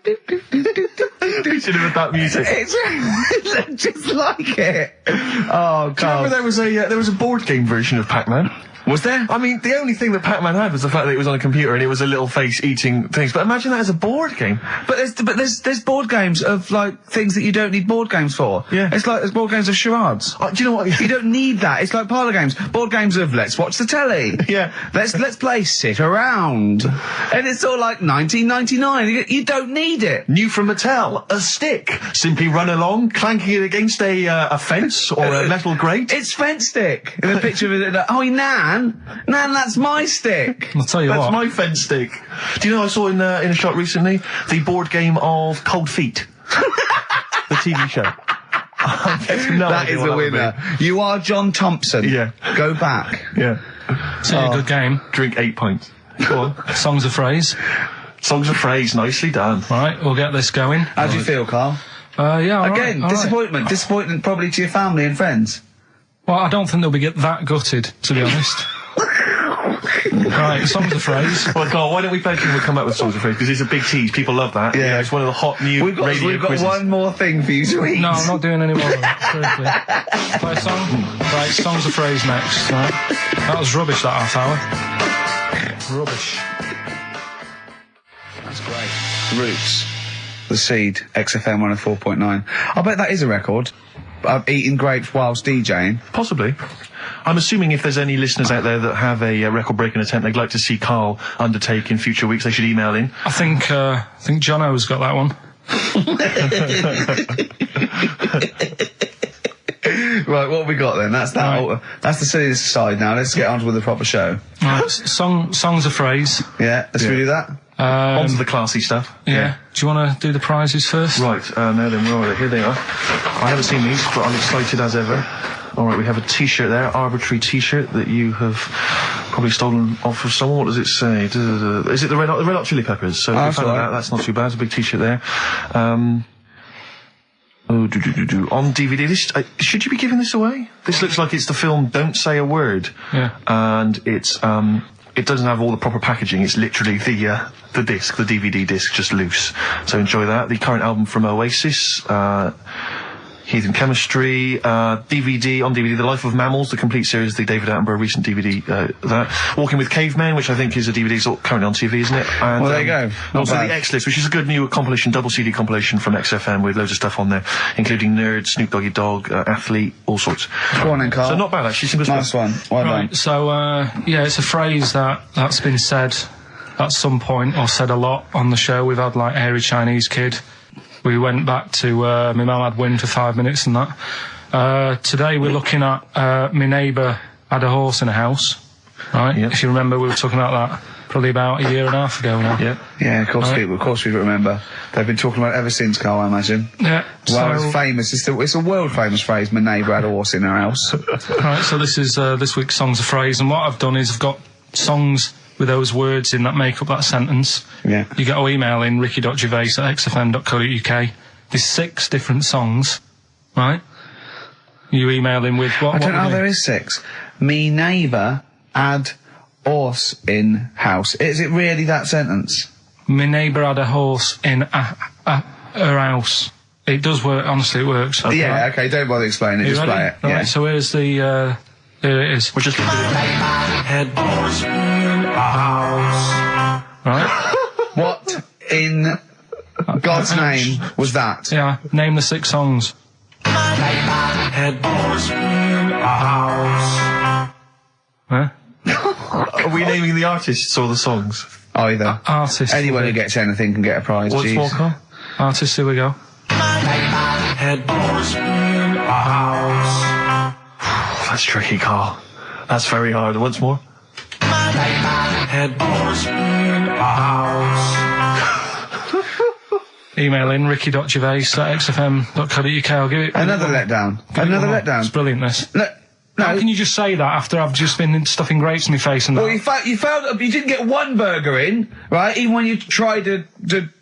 should have had that music. It looked just like it. Oh, God. Do you remember there was a board game version of Pac-Man? Was there? I mean, the only thing that Pac-Man had was the fact that it was on a computer and it was a little face eating things. But imagine that as a board game. But there's board games of, like, things that you don't need board games for. Yeah. It's like, there's board games of charades. Do you know what? You don't need that. It's like parlour games. Board games of let's watch the telly. Yeah. Let's play sit around. And it's all like 1999. You don't need it. New from Mattel, a stick. Simply run along, clanking it against a fence or a metal grate. It's fence stick. In the picture of it, oh, Nan, that's my stick. I'll tell you That's what. my fence stick. Do you know I saw in a shot recently the board game of Cold Feet, the TV show. That is a winner. You are John Thompson. Yeah. Go back. Yeah. It's a good game. Drink 8 pints. Go on. Songs of phrase. Songs of phrase, nicely done. Right, we'll get this going. How do you feel, Carl? Yeah, all Again, right, all right. disappointment. Disappointment probably to your family and friends. Well, I don't think they'll be that gutted, to be honest. Right, songs of phrase. Well, Carl, why don't we both we'll come up with songs of phrase, because it's a big tease. People love that. Yeah. It's one of the hot new We've got quizzes. one more thing for you to eat. No, I'm not doing any more of that. Seriously. Play a song? Right, songs of phrase next. Right. That was rubbish, that half hour. Rubbish. That's great. Roots. The Seed. XFM 104.9. I bet that is a record. Eating grapes whilst DJing. Possibly. I'm assuming if there's any listeners out there that have a record-breaking attempt they'd like to see Carl undertake in future weeks, they should email in. I think Jono's got that one. Right, what have we got then? That's that. Right. That's the silliness aside now. Let's get on with the proper show. Right, songs of phrase. Yeah, let's do that. On to the classy stuff. Yeah. Do you want to do the prizes first? Right, now then, where are they? Here they are. I haven't seen these, but I'm excited as ever. Alright, we have a t-shirt there, arbitrary t-shirt that you have probably stolen off of someone. What does it say? Is it the Red Hot Chili Peppers? So that's right. that's not too bad. It's a big t-shirt there. On DVD, should you be giving this away? This looks like it's the film Don't Say a Word. Yeah. And it's, it doesn't have all the proper packaging. It's literally the disc, the DVD disc, just loose. So enjoy that. The current album from Oasis, Heathen Chemistry, DVD, on DVD, The Life of Mammals, the complete series, the David Attenborough recent DVD, that. Walking with Cavemen, which I think is a DVD, it's currently on TV, isn't it? And, Well, there you go. And Not also bad. the X-List, which is a good new compilation, double CD compilation from XFM with loads of stuff on there, including Nerd, Snoop Doggy Dogg, Athlete, all sorts. Go on then, Carl. So not bad, actually. Simple Nice one. Well done. Right, so, yeah, it's a phrase that's been said at some point, or said a lot on the show. We've had, like, Hairy Chinese Kid. We went back to, my mum had wind for 5 minutes and that. Today we're looking at, my neighbour had a horse in a house, right? Yep. If you remember, we were talking about that probably about a year and a half ago now. Yeah. Yeah, of course, Right. people. Of course, we remember. They've been talking about it ever since, Carl. I imagine. Yeah. Well, so, it's famous. It's a world famous phrase. My neighbour had a horse in her house. right, so this is, this week's Songs of Phrase, and what I've done is I've got songs with those words in that make up that sentence. Yeah. You get to email in ricky.gervais@xfm.co.uk. There's 6 different songs, right? You email in with what? I don't what know. would There you- is 6. Me neighbour had horse in house. Is it really that sentence? My neighbour had a horse in her house. It does work. Honestly, it works. Yeah. Okay. Don't bother explaining it. You Just ready? play it. Right, Yeah. so here's the. Here it is. We're just Right. What in God's name was that? Yeah. Name the 6 songs. Huh? Are we naming the artists or the songs? Either. Artists. Anyone who gets anything can get a prize. What's Jeez. more, Carl? Artists. Here we go. That's tricky, Carl. That's very hard. Once more. email in, ricky.gervais@xfm.co.uk. I'll give it... Another letdown. Another letdown. It's brilliant, this. No. How can you just say that after I've just been stuffing grapes in my face and that? Well, you failed. You didn't get one burger in, right? Even when you tried to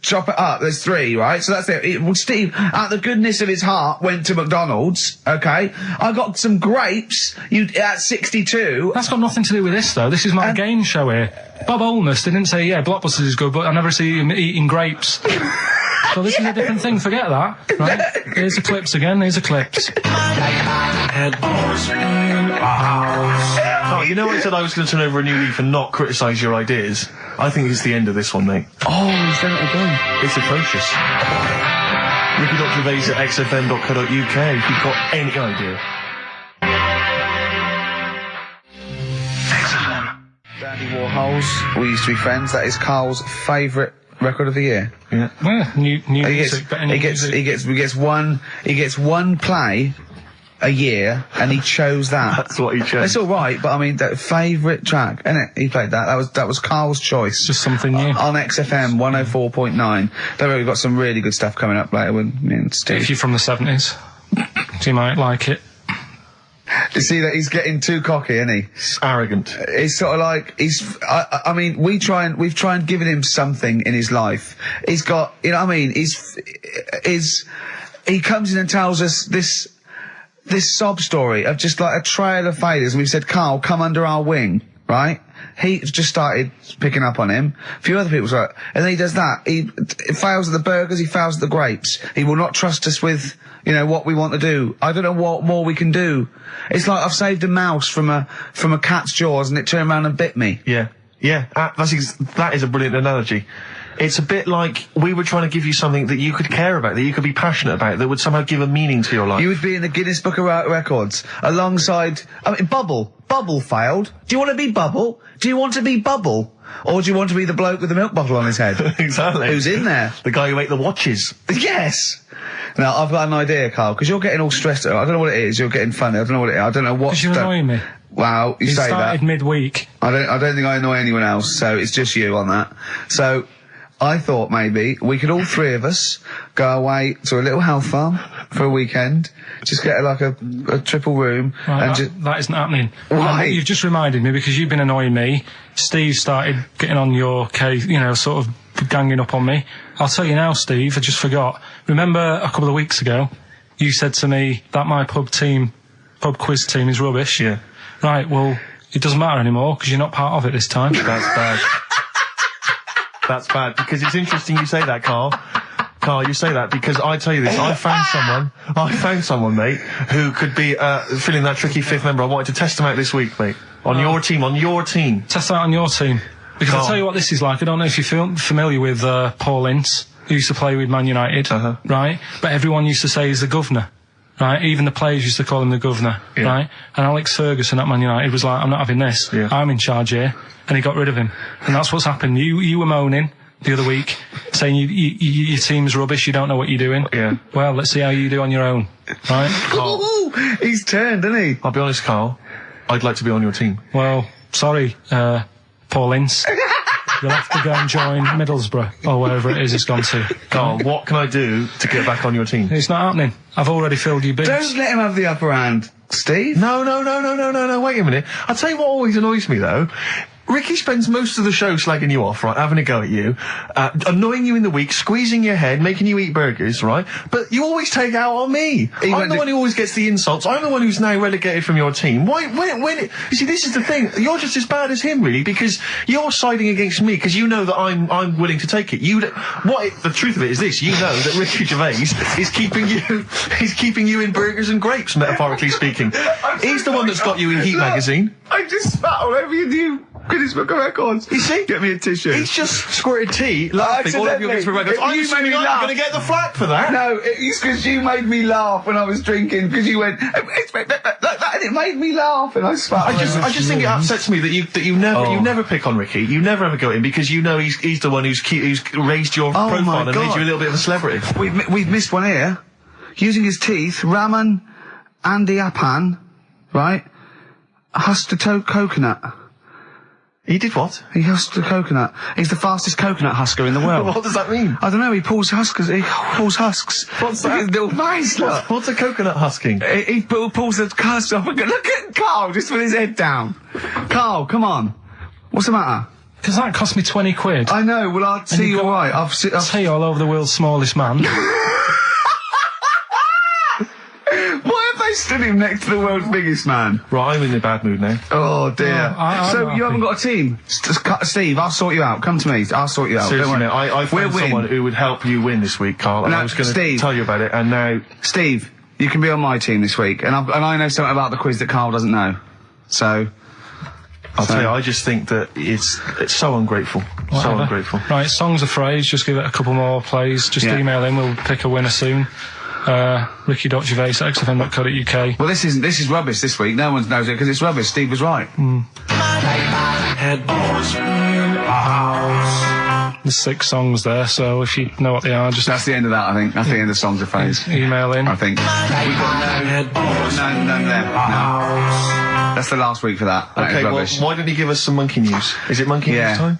chop it up, there's 3, right? So that's it. Well, Steve, out of the goodness of his heart, went to McDonald's. Okay, I got some grapes. At 62. That's got nothing to do with this, though. This is my game show here. Bob Holness didn't say, yeah, Blockbusters is good, but I never see him eating grapes. So this is a different thing. Forget that. Right? Here's the clips again. Here's the clips. Oh, you know I said I was going to turn over a new leaf and not criticise your ideas? I think it's the end of this one, mate. Oh, he's done it again. It's atrocious. Ricky.gervais@xfm.co.uk if you've got any idea. Dandy Warhols, We Used to Be Friends. That is Carl's favourite record of the year. Yeah. Well, new music, better new music. He gets one play a year, and he chose that. That's what he chose. It's all right, but I mean, that favourite track, innit? He played that. That was Carl's choice. Just something new. On XFM 104.9. Don't worry, we've got some really good stuff coming up later with me and Steve. If you're from the 70s, you might like it. You see that he's getting too cocky, isn't he? It's arrogant. It's sort of like I mean, we've tried giving him something in his life. He's got, you know what I mean? He comes in and tells us this sob story of just like a trail of failures. And we've said, Carl, come under our wing, right? He just started picking up on him. A few other people's like, and then he does that. He fails at the burgers. He fails at the grapes. He will not trust us with, you know, what we want to do. I don't know what more we can do. It's like I've saved a mouse from a cat's jaws and it turned around and bit me. Yeah. That is a brilliant analogy. It's a bit like we were trying to give you something that you could care about, that you could be passionate about, that would somehow give a meaning to your life. You would be in the Guinness Book of Records alongside, I mean, Bubble. Bubble failed. Do you want to be Bubble? Do you want to be Bubble? Or do you want to be the bloke with the milk bottle on his head? Exactly. Who's in there? The guy who ate the watches. Yes! Now, I've got an idea, Carl, because you're getting all stressed out. I don't know what it is. You're getting funny. I don't know what it is. I don't know what... Because you're annoying me. Wow, you say that. Started midweek. I don't think I annoy anyone else, so it's just you on that. So... I thought maybe we could all 3 of us go away to a little health farm for a weekend, just get a triple room, right, that isn't happening. Why? You've just reminded me, because you've been annoying me. Steve started getting on your case, you know, sort of ganging up on me. I'll tell you now, Steve, I just forgot. Remember a couple of weeks ago, you said to me that my pub quiz team is rubbish. Yeah. Right, well, it doesn't matter anymore, because you're not part of it this time. That's bad. That's bad, because it's interesting you say that, Carl. Carl, you say that because I tell you this, I found someone, mate, who could be filling that tricky 5th member. I wanted to test him out this week, mate. On your team. Test out on your team. Because I'll tell you what this is like. I don't know if you're familiar with Paul Ince, who used to play with Man United, right? But everyone used to say he's the governor. Right, even the players used to call him the governor, right? And Alex Ferguson at Man United was like, I'm not having this. Yeah. I'm in charge here. And he got rid of him. And that's what's happened. You were moaning the other week, saying your team's rubbish, you don't know what you're doing. Yeah. Well, let's see how you do on your own, right? Ooh, he's turned, isn't he? I'll be honest, Carl, I'd like to be on your team. Well, sorry, Paul Ince. You'll have to go and join Middlesbrough, or wherever it is it's gone to. Carl, what can I do to get back on your team? It's not happening. I've already filled your bins. Don't let him have the upper hand, Steve. No, wait a minute. I'll tell you what always annoys me, though. Ricky spends most of the show slagging you off, right, having a go at you, annoying you in the week, squeezing your head, making you eat burgers, right? But you always take it out on me. I'm the one who always gets the insults. I'm the one who's now relegated from your team. Why, you see, this is the thing. You're just as bad as him, really, because you're siding against me, because you know that I'm willing to take it. The truth of it is this, you know that Ricky Gervais is keeping you in burgers and grapes, metaphorically speaking. He's the one that's got you in Heat magazine. I just spat all over you. Guinness Book of Records. You see? Get me a tissue. He's just squirted tea, laughing all over your Guinness Book of Records. I'm going to get the flak for that. No, it's because you made me laugh when I was drinking, because you went, and it made me laugh, and I spat. I just think it upsets me that you never pick on Ricky. You never ever go in, because you know he's the one who's raised your profile and made you a little bit of a celebrity. We've missed one here. Using his teeth, Raman Andy Apan, right? Hustato coconut. He did what? He husked a coconut. He's the fastest coconut husker in the world. What does that mean? I don't know, he pulls husks. What's Look at that? his little face, look. What's a coconut husking? He pulls the husk off. Look at Carl, just with his head down. Carl, come on. What's the matter? Because that cost me 20 quid. I know, well, I'll see you alright. I've Tea all over the world's smallest man. Why have they stood him next to the world's biggest man? Right, I'm in a bad mood now. Oh dear. I'm So not you haven't happy. got a team? Steve, I'll sort you out. Come to me. I'll sort you out. Seriously, Don't mate, worry. I found We'll someone win. who would help you win this week, Carl, and No, I was going to Steve. tell you about it, and now... Steve, you can be on my team this week, and I know something about the quiz that Carl doesn't know. So... I'll tell you, I just think that it's so ungrateful. So Whatever. ungrateful. Right, Songs of Phrase, just give it a couple more plays. Just Yeah. email in, we'll pick a winner soon. ricky.gervais@xfm.co.uk. Well, this is rubbish this week. No one knows it because it's rubbish. Steve was right. There's 6 songs there, so if you know what they are, just That's the end of that, I think. That's the end of Songs of Phrase. email in. I think. We've got none there. No. That's the last week for that. That Okay, is well, rubbish. why don't you give us some monkey news? Is it monkey Yeah. news time?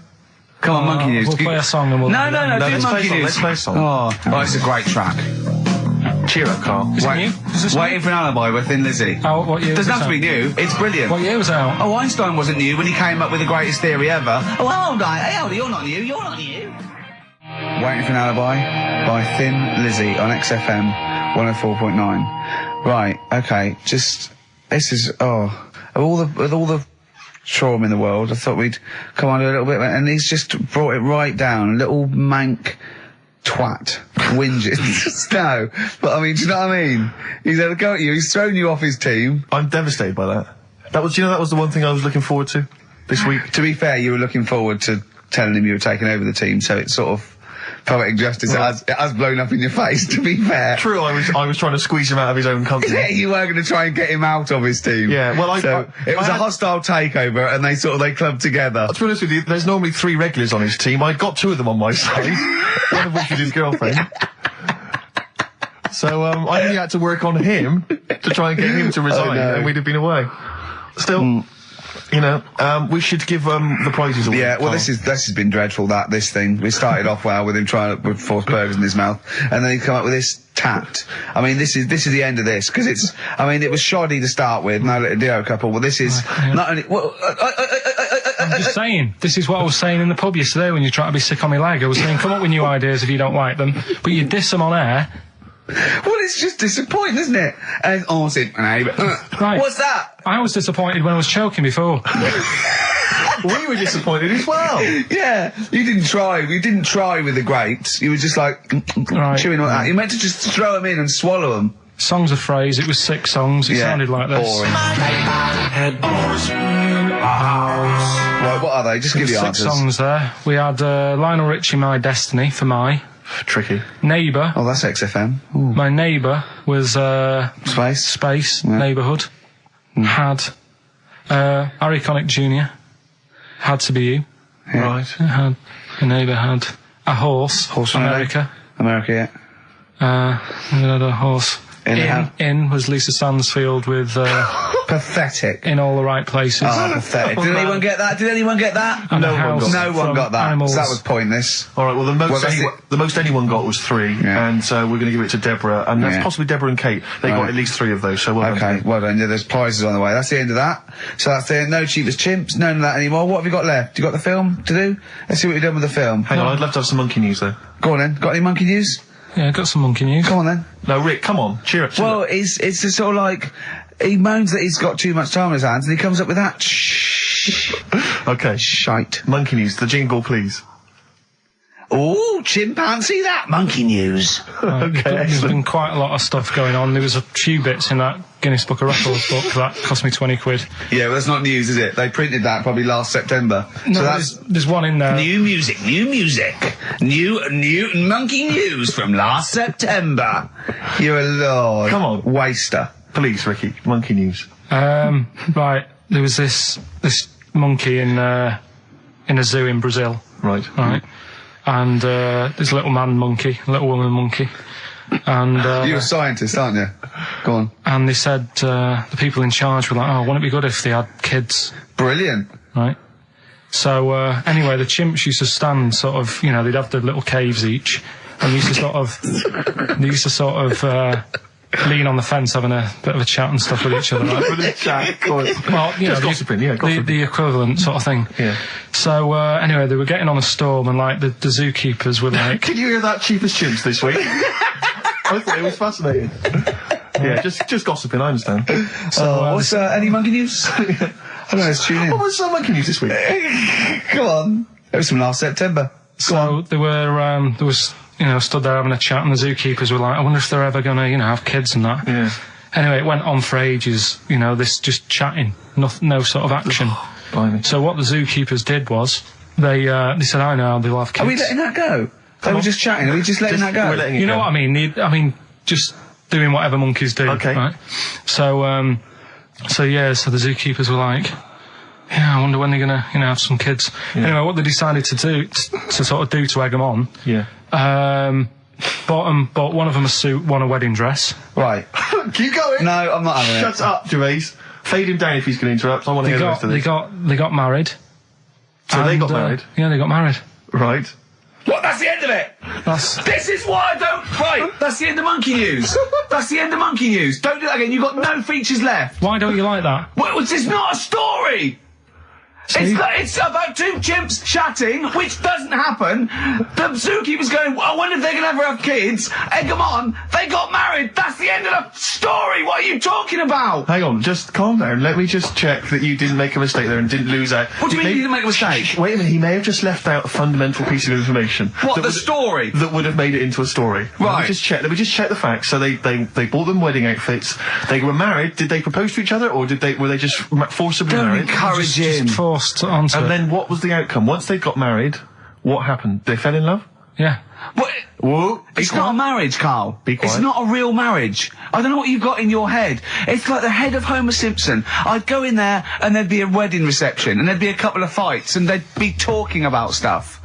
Come on, Monkey News. We'll play a song and we'll... No, leave it. do let's play Monkey a song, News. let's play a song. Oh, it's a great track. Cheer up, Carl. Is it new? Is this Waiting for an Alibi with Thin Lizzy. Oh, what year was Doesn't it have to be out? new. It's brilliant. What year was it out? Oh, Einstein wasn't new when he came up with the greatest theory ever. Oh, hold on. Hey, hold on. You're not new. You're not new. Waiting for an Alibi by Thin Lizzy on XFM 104.9. Right, okay, this is, with all the trauma in the world, I thought we'd come on a little bit, and he's just brought it right down. Little mank twat. Whinges. No, but I mean, do you know what I mean? He's had a go at you, he's thrown you off his team. I'm devastated by that. That was the one thing I was looking forward to this week. To be fair, you were looking forward to telling him you were taking over the team, so it's sort of poetic justice. It has blown up in your face, to be fair. True, I was trying to squeeze him out of his own company. Yeah, you were going to try and get him out of his team. Yeah, well, it was a hostile takeover, and they clubbed together. To be honest with you, there's normally 3 regulars on his team. I got 2 of them on my side, one of which is his girlfriend. So I only had to work on him to try and get him to resign, no. and we'd have been away. Still, you know, we should give the prizes away. Yeah, well, Carl. this has been dreadful. This thing. We started off well with him trying to put 4 burgers in his mouth, and then he come up with this tat. I mean, this is the end of this, because it's. I mean, it was shoddy to start with. No little duo couple. Well, this is not only. Well, I'm just saying, this is what I was saying in the pub yesterday when you try to be sick on my leg. I was saying, come up with new ideas if you don't like them, but you diss them on air. well, it's just disappointing, isn't it? And Right. What's that? I was disappointed when I was choking before. We were disappointed as well. Yeah, you didn't try. You didn't try with the grapes. You were just like Right. chewing on that. You meant to just throw them in and swallow them. Songs of Phrase, it was 6 songs, it sounded like this. Boring. Right, what are they? Just give the 6 answers. songs there. We had Lionel Richie, My Destiny, for my. Tricky. Neighbour. Oh, that's XFM. Ooh. My neighbour was Space. Space, Yeah. Neighbourhood. Had Harry Connick Jr. Had to be you. Yeah. Right. Had a neighbour had a horse. Horse America. America, yeah. We had a horse. In was Lisa Stansfield with Pathetic. In All the Right Places. Oh, pathetic. Did anyone get that? Did anyone get that? And no a one house got No one from got that. Animals. So that was pointless. All right. Well, the most anyone got was 3, Yeah. and we're going to give it to Deborah, and that's Yeah. possibly Deborah and Kate. They got Right. at least 3 of those. So well done to Okay, them. well done. Yeah, there's prizes on the way. That's the end of that. So that's the end. No cheapest chimps. None of that anymore. What have you got left? You got the film to do? Let's see what you've done with the film. Hang on, I'd love to have some monkey news though. Go on then. Got any monkey news? Yeah, got some monkey news. Go on then. No, Rick, come on, cheer up. Well, it's just sort of like he moans that he's got too much time on his hands, and he comes up with that Okay. shite. Monkey news, the jingle, please. Oh, chimpanzee, that monkey news. Okay, There's excellent. been quite a lot of stuff going on. There was a few bits in that Guinness Book of Records book that cost me 20 quid. Yeah, well, that's not news, is it? They printed that probably last September. No, so that's there's one in there. new music, new monkey news from last September. You're a lord. Come on. Waster. Please, Ricky, monkey news. Right, there was this monkey in a zoo in Brazil. Right. Right. And there's a little man monkey, a little woman monkey. And You're a scientist, aren't you? Go on. and they said the people in charge were like, oh, wouldn't it be good if they had kids, Brilliant. right? So anyway, the chimps used to stand sort of, you know, they'd have their little caves each, and they used to sort of lean on the fence having a bit of a chat and stuff with each other. Right? Well, you know, gossiping, the equivalent sort of thing. Yeah. So anyway, they were getting on a storm, and like the zookeepers were like, "Did you hear that, cheapest chimps this week?" I thought it was fascinating. Yeah, just gossiping. I understand. So what's any monkey news? I don't know. Let's tune in. What was monkey news this week? Come on. It was from last September. So they were there was, you know, stood there having a chat, and the zookeepers were like, I wonder if they're ever gonna, you know, have kids and that. Yeah. Anyway, it went on for ages, you know, this just chatting, no sort of action. Blimey. So what the zookeepers did was, they said, I know, they'll have kids. Are we letting that go? They were just chatting. Are we just letting that go? We're letting it You know go. what I mean? Just doing whatever monkeys do. Okay. Right? So the zookeepers were like, yeah, I wonder when they're gonna, you know, have some kids. Yeah. Anyway, what they decided to do, to sort of do to egg them on, Yeah. bought one of them a suit, one a wedding dress. Right. Keep going. No, I'm not having it. Shut up, Gervais. Fade him down if he's going to interrupt. I want to hear the rest of this. They got married. So they got married? Yeah, they got married. Right. What? That's the end of it. This is why I don't. Right. That's the end of monkey news. That's the end of monkey news. Don't do that again. You've got no features left. Why don't you like that? Well, it's not a story. It's about two chimps chatting, which doesn't happen. The zookeeper's going, I wonder if they're going to ever have kids. Egg them on. They got married. That's the end of the story. What are you talking about? Hang on, just calm down. Let me just check that you didn't make a mistake there and didn't lose out. What do you mean you didn't make a mistake? Wait a minute, he may have just left out a fundamental piece of information. What, that the would- story? That would have made it into a story. Right. Let me just check the facts. So they bought them wedding outfits. They were married. Did they propose to each other, or were they just forcibly Don't married? encourage him. Just forced onto And it. then what was the outcome? Once they got married, what happened? They fell in love? Yeah. What? Whoa. It's not a marriage, Carl. Be quiet. It's not a real marriage. I don't know what you've got in your head. It's like the head of Homer Simpson. I'd go in there and there'd be a wedding reception and there'd be a couple of fights and they'd be talking about stuff.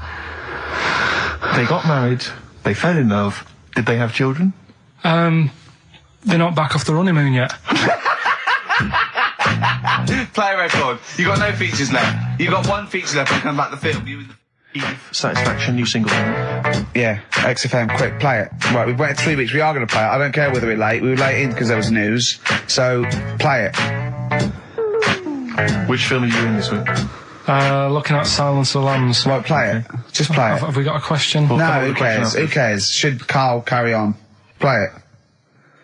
They got married. They fell in love. Did they have children? They're not back off the honeymoon yet. Play a record. You got no features left. You got one feature left and come back to the film. Satisfaction, new single. Yeah, XFM, quick, play it. Right, we've waited 3 weeks. We are going to play it. I don't care whether we're late. We were late in because there was news. So, play it. Which film are you in this week? Looking at Silence of the Lambs. Right, play it. Just play it. Have we got a question? Well, come on No, with who the question cares? after. Who cares? Should Carl carry on? Play it.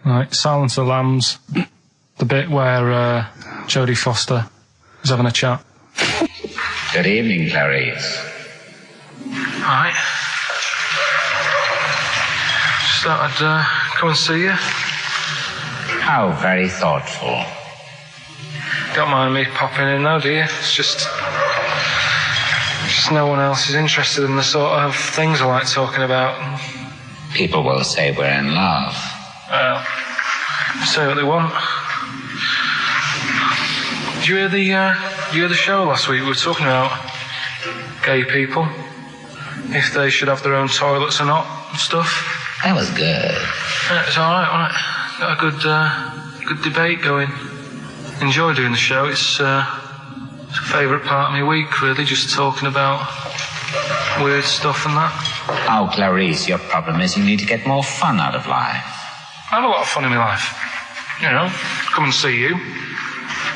Right, Silence of the Lambs. The bit where Jodie Foster is having a chat. Good evening, Clarice. Right. Just thought I'd come and see you. How very thoughtful. Don't mind me popping in though, do you? It's just no one else is interested in the sort of things I like talking about. People will say we're in love. Well, say what they want. Did you hear the show last week? We were talking about gay people, if they should have their own toilets or not and stuff. That was good. Yeah, it's all right, wasn't it? Got a good debate going. Enjoy doing the show. It's a favourite part of my week, really, just talking about weird stuff and that. Oh, Clarice, your problem is you need to get more fun out of life. I have a lot of fun in my life. You know, come and see you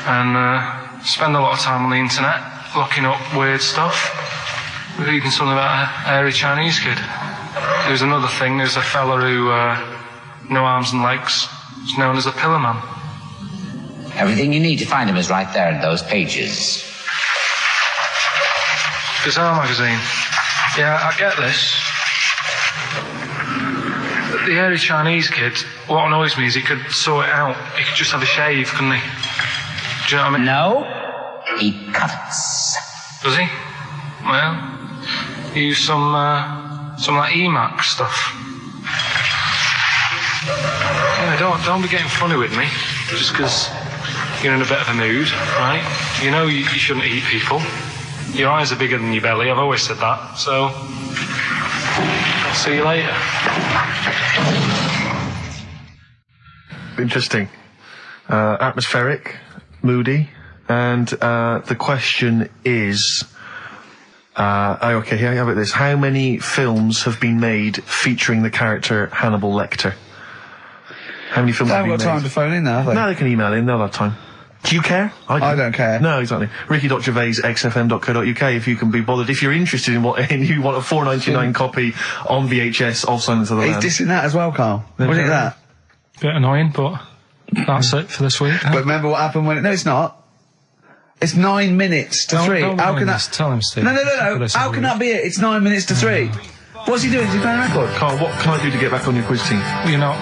and spend a lot of time on the internet looking up weird stuff. Reading something about a hairy Chinese kid. There's another thing, there's a fella who, no arms and legs, is known as a pillar man. Everything you need to find him is right there in those pages. Bizarre magazine. Yeah, I get this. The hairy Chinese kid, what annoys me is he could sort it out. He could just have a shave, couldn't he? Do you know what I mean? No, he cuts. Does he? Well, use some like EMAC stuff. Yeah, don't be getting funny with me, just because you're in a bit of a mood, right? You know you shouldn't eat people. Your eyes are bigger than your belly, I've always said that, so I'll see you later. Interesting. Atmospheric, moody, and the question is, Okay, here, how about this? How many films have been made featuring the character Hannibal Lecter? How many films They have haven't been got made? time to phone in now, have they? No, they can email in, they'll have time. Do you care? I don't care. No, exactly. Ricky.Gervais, xfm.co.uk, if you can be bothered. If you're interested in what, and you want a $4.99 copy on VHS of Silence of the Lambs. He's dissing that as well, Carl. What do you think of that? Bit annoying, but that's it for this week. But remember what happened when no, it's not. It's 9 minutes to 3. How can that... Tell him, Steve. No. How can that be it? It's 9 minutes to 3. What's he doing? Is he playing a record? Carl, what can I do to get back on your quiz team? You're not.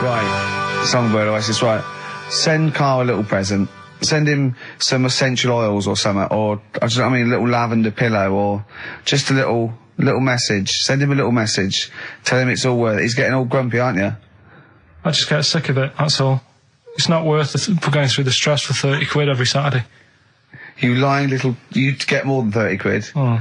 Right. Songbird Oasis, right. Send Carl a little present. Send him some essential oils or something, or, a little lavender pillow, or just a little message. Send him a little message. Tell him it's all worth it. He's getting all grumpy, aren't you? I just get sick of it, that's all. It's not worth it for going through the stress for 30 quid every Saturday. You lying little... You'd get more than 30 quid. Oh,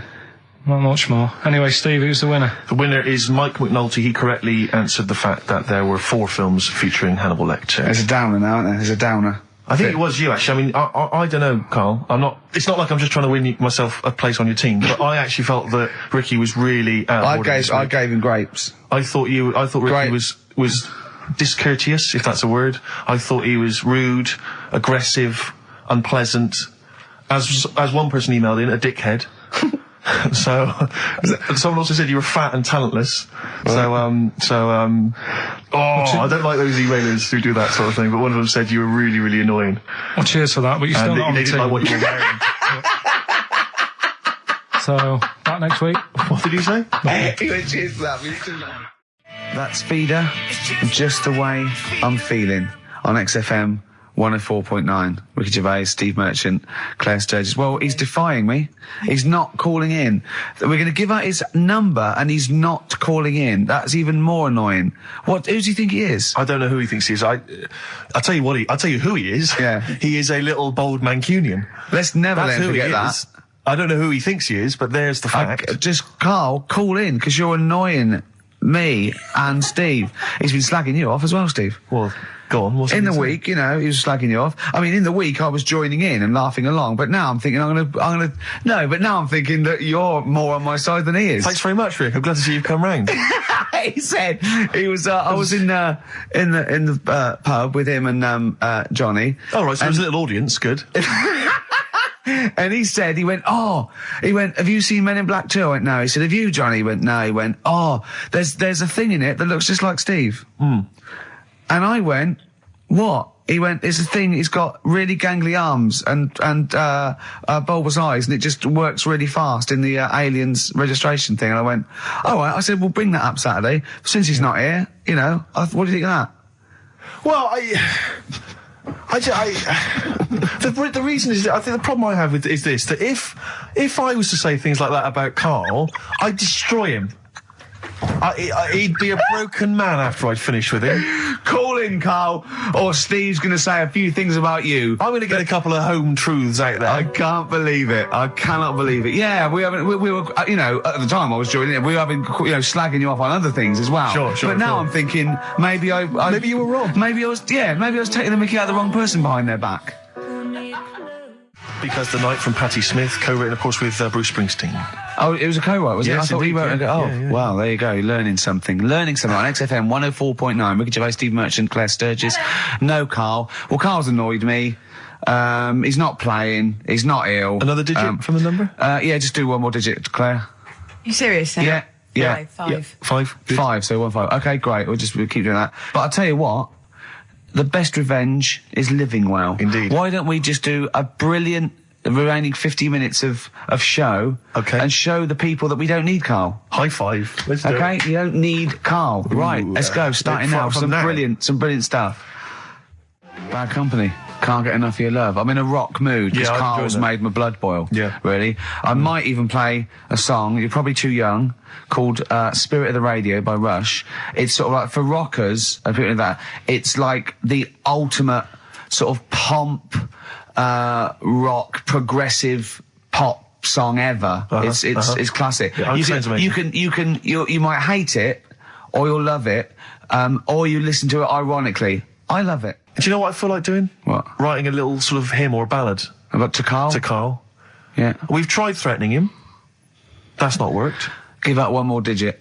not much more. Anyway, Steve, who's the winner? The winner is Mike McNulty. He correctly answered the fact that there were 4 films featuring Hannibal Lecter. There's a downer now, isn't there? There's a downer. I think it was you, actually. I mean, I don't know, Carl. It's not like I'm just trying to win myself a place on your team, but I actually felt that Ricky was really I gave him grapes. I thought Ricky was discourteous, if that's a word. I thought he was rude, aggressive, unpleasant. As one person emailed in, a dickhead. So, someone also said you were fat and talentless. I don't like those emailers who do that sort of thing, but one of them said you were really, really annoying. Well, cheers for that, but you're still not on the they didn't team. like what you were wearing. So, back next week. What did you say? He went, cheers for that. That's Feeder, Just the Way I'm Feeling, on XFM 104.9. Ricky Gervais, Steve Merchant, Claire Sturgis. Well, he's defying me. He's not calling in. We're going to give out his number and he's not calling in. That's even more annoying. Who does he think he is? I don't know who he thinks he is. I'll tell you what I'll tell you who he is. Yeah. He is a little bold Mancunian. Let's never That's let him who he forget that. is. I don't know who he thinks he is, but there's the fact. Just, Carl, call in, because you're annoying me and Steve. He's been slagging you off as well, Steve. Well, go on. What's in the he week, you know, he was slagging you off. I mean, in the week, I was joining in and laughing along, but now I'm thinking but now I'm thinking that you're more on my side than he is. Thanks very much, Rick. I'm glad to see you've come round. He said he was. I was in the pub with him and Johnny. Oh right, so there's a little audience. Good. And he went, have you seen Men in Black 2? I went, no. He said, have you, Johnny? He went, no. He went, there's a thing in it that looks just like Steve. And I went, what? He went, it's a thing, he's got really gangly arms and bulbous eyes, and it just works really fast in the Aliens registration thing. And I went, all right. I said, well, bring that up Saturday. Since he's not here, you know, what do you think of that? Well, the reason is, I think the problem I have with is this, that if I was to say things like that about Carl, I'd destroy him. He'd be a broken man after I'd finished with him. Call in, Carl, or Steve's going to say a few things about you. I'm going to get a couple of home truths out there. I can't believe it. I cannot believe it. Yeah, we were, you know, at the time I was joining it, we were having, you know, slagging you off on other things as well. Sure. But now I'm thinking, maybe maybe you were wrong. Maybe I was taking the mickey out of the wrong person behind their back. Because the Night from Patti Smith, co-written, of course, with Bruce Springsteen. Oh, it was a co-write, was it? Yes, I thought he indeed, wrote it. yeah. Oh, Yeah. wow, there you go. Learning something on XFM 104.9. Ricky Gervais, Steve Merchant, Claire Sturgis. No Carl. Well, Carl's annoyed me. He's not playing. He's not ill. Another digit from the number? Yeah, just do one more digit, Claire. You serious? Yeah. Five. Yeah, 5. Good. 5, so 1 5. Okay, great. We'll keep doing that. But I'll tell you what. The best revenge is living well. Indeed. Why don't we just do a brilliant remaining 50 minutes of show, and show the people that we don't need Carl. High five. Let's do it. You don't need Carl. Right, let's go. Starting now. Some brilliant stuff. Bad Company. Can't get enough of your love. I'm in a rock mood because Carl's made my blood boil. Yeah. Really. I might even play a song, you're probably too young, called Spirit of the Radio by Rush. It's sort of like, for rockers, and people like that, it's like the ultimate sort of pomp, rock, progressive pop song ever. It's classic. Yeah, you might hate it, or you'll love it, or you listen to it ironically. I love it. Do you know what I feel like doing? What? Writing a little sort of hymn or ballad. About to Carl? To Carl. Yeah. We've tried threatening him. That's not worked. Give out one more digit.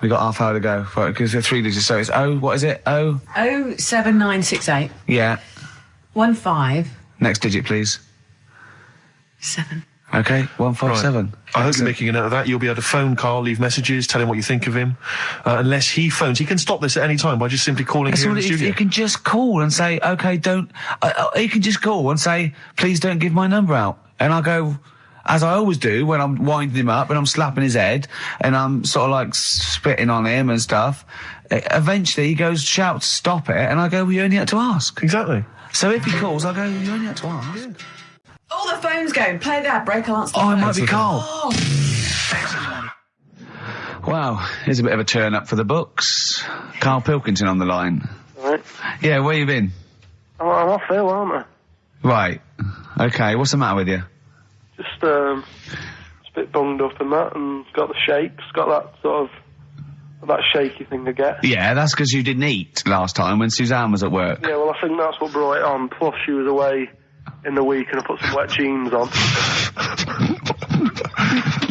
We got half hour to go. Because they're 3 digits, so it's what is it? 07968 Yeah. 15 Next digit, please. 7. Okay, 157. I hope you're making a note of that. You'll be able to phone Karl, leave messages, tell him what you think of him. Unless he phones, he can stop this at any time by just simply calling here in the studio. He can just call and say, okay, don't... he can just call and say, please don't give my number out. And I'll go, as I always do, when I'm winding him up and I'm slapping his head and I'm sort of like spitting on him and stuff. Eventually he goes, shouts, stop it. And I go, well, you only had to ask. Exactly. So if he calls, I'll go, you only had to ask. Yeah. All the phone's going. Play that break. I'll answer. Oh, it might be Karl. Oh. Wow, here's a bit of a turn up for the books. Karl Pilkington on the line. Right. Yeah, where you been? I'm off ill, aren't I? Right. Okay, what's the matter with you? Just a bit bunged up and that, and got the shakes, got that sort of, that shaky thing I get. Yeah, that's because you didn't eat last time when Suzanne was at work. Yeah, well, I think that's what brought it on. Plus, she was away in the week and I put some wet jeans on.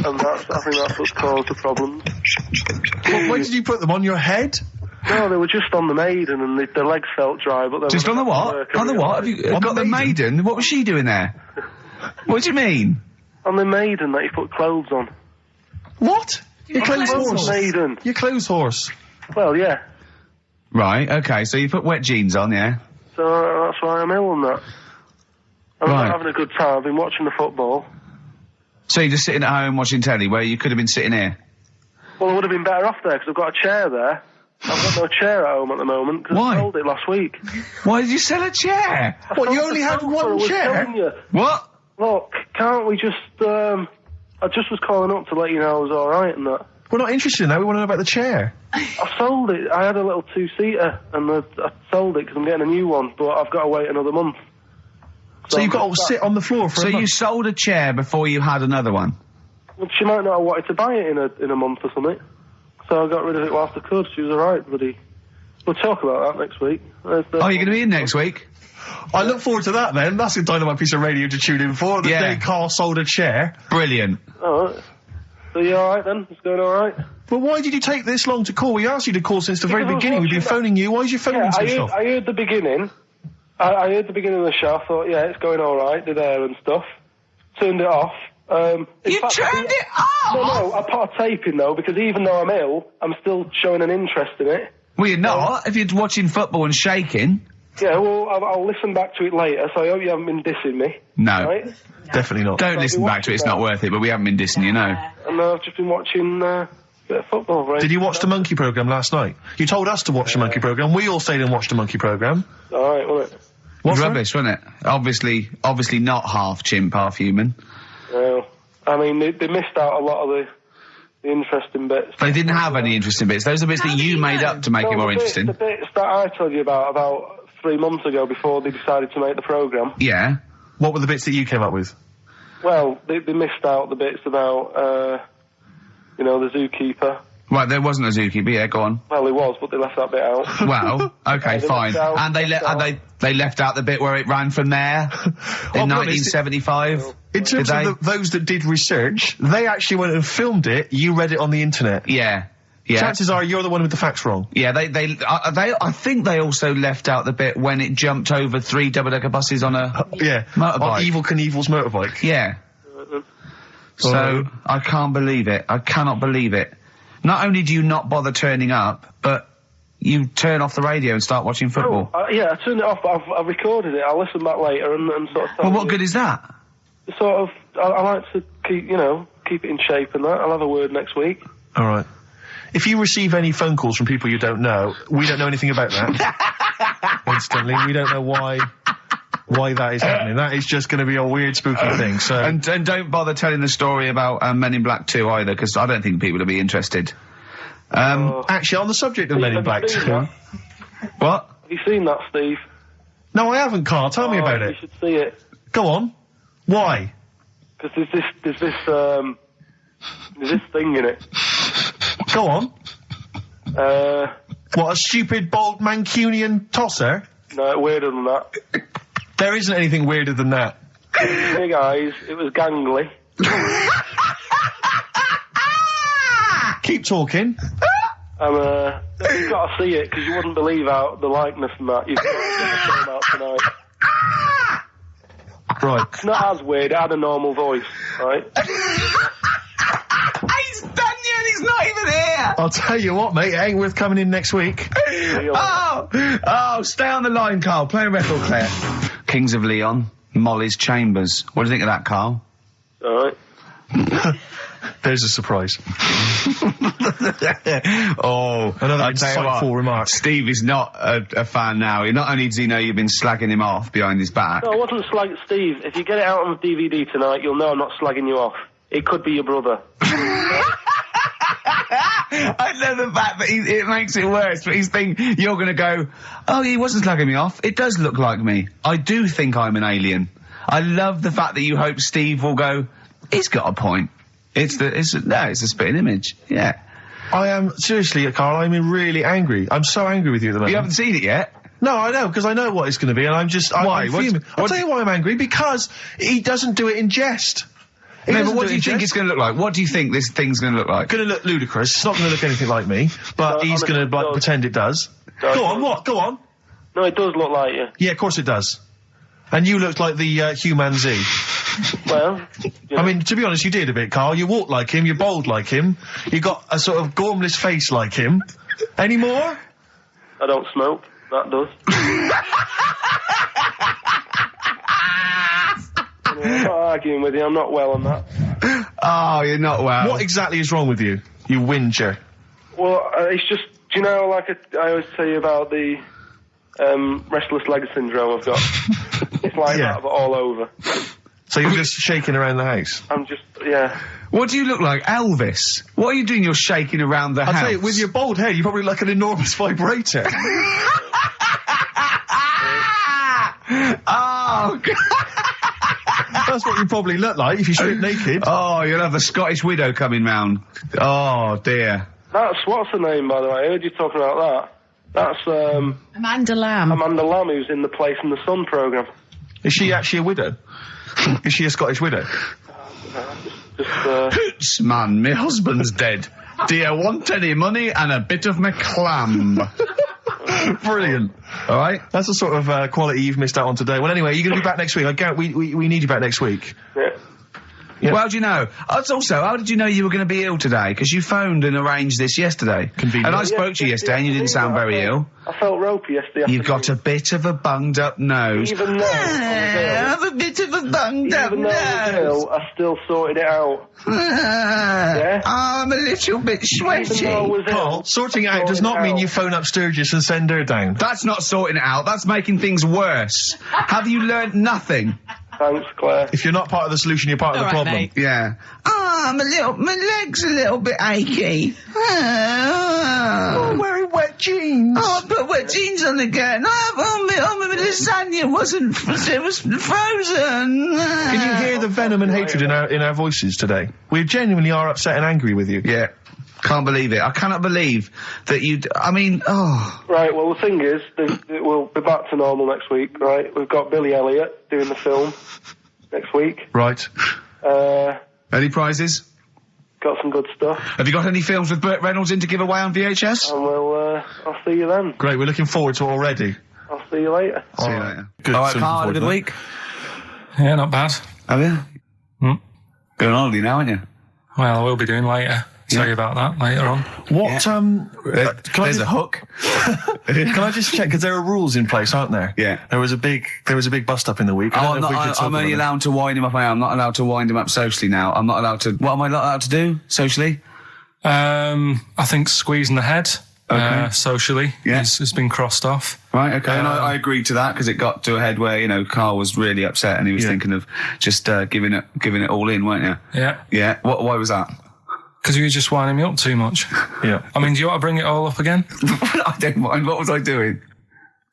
And I think that's what's caused the problems. When did you put them on your head? No, they were just on the maiden and the legs felt dry. But Just on the what? On the what? Have you got the maiden? What was she doing there? What do you mean? On the maiden that you put clothes on. What? Your clothes horse. Maiden. Your clothes horse. Well, yeah. Right, okay, so you put wet jeans on, yeah? So that's why I'm ill and that. I'm not having a good time. I've been watching the football. So you're just sitting at home watching telly where you could have been sitting here? Well, I would have been better off there because I've got a chair there. I've got no chair at home at the moment because I sold it last week. Why did you sell a chair? What, you only had one chair? What? Look, can't we just, I just was calling up to let you know I was alright and that. We're not interested in that, we want to know about the chair. I sold it. I had a little two-seater and I sold it because I'm getting a new one, but I've got to wait another month. So you've got to sit on the floor for a month? So you sold a chair before you had another one? Well, she might not have wanted to buy it in a month or something. So I got rid of it whilst I could. She was alright, buddy. We'll talk about that next week. Oh, you're going to be in next week? I look forward to that then. That's a dynamite piece of radio to tune in for. The day Karl sold a chair. Brilliant. Alright. So you alright then? It's going alright? But why did you take this long to call? We asked you to call since the very beginning. We've been phoning you. Why is your phone so short? I heard the beginning. I heard the beginning of the show. I thought, yeah, it's going alright, the there and stuff. Turned it off. You turned it off? No, I put a tape in though, because even though I'm ill, I'm still showing an interest in it. Well, you're not, if you're watching football and shaking. Yeah, well, I'll listen back to it later, so I hope you haven't been dissing me. No. Right? Definitely not. Don't listen back to it, it's not worth it, but we haven't been dissing, you know. And I've just been watching, a bit of football, right? Did you watch the Monkey programme last night? You told us to watch the Monkey programme. We all stayed and watched the Monkey programme. Alright, wasn't it? What's rubbish, wasn't it? Obviously not half chimp, half human. Well, I mean, they missed out a lot of the interesting bits. They didn't have any interesting bits. Those are bits that you made up to make it more interesting. The bits that I told you about 3 months ago before they decided to make the programme. Yeah. What were the bits that you came up with? Well, they missed out the bits about, the zookeeper. Right, there wasn't a zookeeper, yeah, go on. Well, there was, but they left that bit out. Well, okay, fine. And they left out the bit where it ran from there in 1975. In terms of those that did research, they actually went and filmed it, you read it on the internet. Yeah. Yeah. Chances are you're the one with the facts wrong. Yeah, I think they also left out the bit when it jumped over 3 double-decker buses on a motorbike. On Evel Knievel's motorbike. Yeah. So, I can't believe it. I cannot believe it. Not only do you not bother turning up, but you turn off the radio and start watching football. Yeah, I turned it off, but I've recorded it. I'll listen back later and sort of... Well, what good is that? Sort of, I like to keep it in shape and that. I'll have a word next week. Alright. If you receive any phone calls from people you don't know, we don't know anything about that. Instantly, we don't know why that is happening. That is just going to be a weird, spooky thing. So and don't bother telling the story about Men in Black 2 either, because I don't think people will be interested. Actually, on the subject of Men in Black 2, what? Have you seen that, Steve? No, I haven't, Karl. Tell me about it. You should see it. Go on. Why? Because there's this thing in it. Go on. What, a stupid, bald Mancunian tosser? No, weirder than that. There isn't anything weirder than that. Big eyes, it was gangly. Keep talking. You've got to see it, because you wouldn't believe how the likeness and that. You've got to get the film out tonight. Right. It's not as weird, it had a normal voice, right? He's done yet, he's not even here! I'll tell you what, mate, it ain't worth coming in next week. Oh, stay on the line, Carl. Play a record, Claire. Kings of Leon, Molly's Chambers. What do you think of that, Carl? Alright. There's a surprise. Another insightful remark. Steve is not a fan now. Not only does he know you've been slagging him off behind his back. No, I wasn't slagging Steve. If you get it out on DVD tonight, you'll know I'm not slagging you off. It could be your brother. I love the fact that it makes it worse, but he's thinking you're going to go, oh, he wasn't slagging me off. It does look like me. I do think I'm an alien. I love the fact that you hope Steve will go, he's got a point. It's a spitting image. Yeah. I am, seriously, Carl, I'm really angry. I'm so angry with you at the moment. You haven't seen it yet? No, I know, because I know what it's going to be, and I'm fuming. I'll tell you why I'm angry, because he doesn't do it in jest. No, but what do you think it's going to look like? What do you think this thing's going to look like? Going to look ludicrous. It's not going to look anything like me, but he's going to pretend it does. Go on, what? Go on. No, it does look like you. Yeah, of course it does. And you looked like the Human Z. Well, I mean, to be honest, you did a bit, Carl. You walk like him, you're bold like him, you got a sort of gormless face like him. Any more? I don't smoke. That does. I'm not arguing with you, I'm not well on that. Oh, you're not well. What exactly is wrong with you, you whinger? Well, it's just, do you know, like I always tell you about the restless leg syndrome I've got? It's like that, but all over. So you're just shaking around the house? I'm just, yeah. What do you look like, Elvis? What are you doing? You're shaking around the house. I'll tell you, with your bald head, you probably look like an enormous vibrator. Oh, God. That's what you probably look like if you strip naked. Oh, you'll have the Scottish widow coming round. Oh, dear. That's, what's her name, by the way? I heard you talking about that. That's, Amanda Lamb. Amanda Lamb, who's in the Place in the Sun programme. Is she actually a widow? Is she a Scottish widow? Hoots, man, my husband's dead. Do you want any money and a bit of my clam? Brilliant. All right? That's the sort of quality you've missed out on today. Well, anyway, you're going to be back next week. We need you back next week. Yeah. Yeah. Well, how do you know? Also, how did you know you were going to be ill today? Because you phoned and arranged this yesterday. Convenient. And I spoke to you yesterday and you didn't sound very ill. I felt ropey yesterday afternoon. You've got a bit of a bunged up nose. Even though I have a bit of a bunged up Even though I was nose. ill, I still sorted it out. Yeah? I'm a little bit sweaty. Even though I was Paul, ill, sorting it out does not mean you phone up Sturgis and send her down. That's not sorting it out. That's making things worse. Have you learnt nothing? Thanks, Claire. If you're not part of the solution, you're part of the All right, problem. mate. Yeah. My leg's a little bit achy. Oh, wearing wet jeans. Oh, I put wet jeans on again. My lasagna it was frozen. Can you hear the venom and hatred in our voices today? We genuinely are upset and angry with you. Yeah. Can't believe it. I cannot believe that Right, well, the thing is, we'll be back to normal next week, right? We've got Billy Elliot doing the film next week. Right. Any prizes? Got some good stuff. Have you got any films with Burt Reynolds in to give away on VHS? And I'll see you then. Great, we're looking forward to it already. I'll see you later. See you later. Good. All right, So Carl, had a good looking week? Yeah, not bad. Have you? Going on holiday now, aren't you? Well, I will be doing later. Tell you about that later on. What, There's a hook. Can I just check, because there are rules in place, aren't there? Yeah. There was a big bust up in the week. I'm only allowed to wind him up. I'm not allowed to wind him up socially now. I'm not allowed to. What am I not allowed to do socially? I think squeezing the head, socially, has been crossed off. Right, okay. And I agreed to that because it got to a head where, Carl was really upset and he was thinking of just giving it all in, weren't you? Yeah. Yeah. Why was that? Because you were just winding me up too much. Yeah. I mean, do you want to bring it all up again? I don't mind. What was I doing?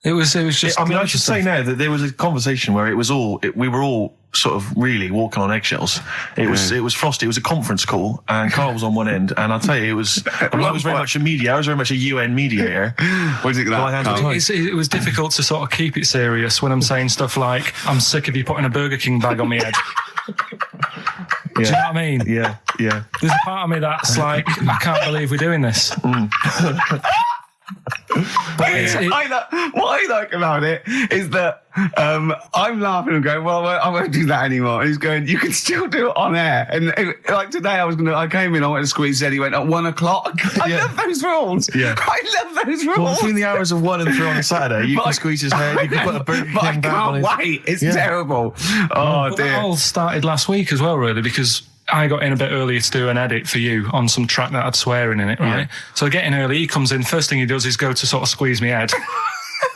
It was just... I should say now that there was a conversation where we were all sort of really walking on eggshells. It was frosty. It was a conference call, and Carl was on one end, and I'll tell you, I was very much a mediator. I was very much a UN mediator. What do you think of that, Carl? It was difficult to sort of keep it serious when I'm saying stuff like, I'm sick of you putting a Burger King bag on my head. Do you know what I mean? Yeah. There's a part of me that's like, I can't believe we're doing this. What I like about it is that I'm laughing and going, well, I won't do that anymore. And he's going, you can still do it on air. And like today, I came in, I went to squeeze Eddie, went at 1 o'clock. I love those rules. Yeah. I love those rules. Well, between the hours of 1 and 3 on a Saturday, you can squeeze his head, you can put a Burger King back on his... I can't wait. It's terrible. Oh, dear. That all started last week as well, really, because I got in a bit earlier to do an edit for you on some track that had swearing in it, right? Yeah. So I get in early, he comes in, first thing he does is go to sort of squeeze me head.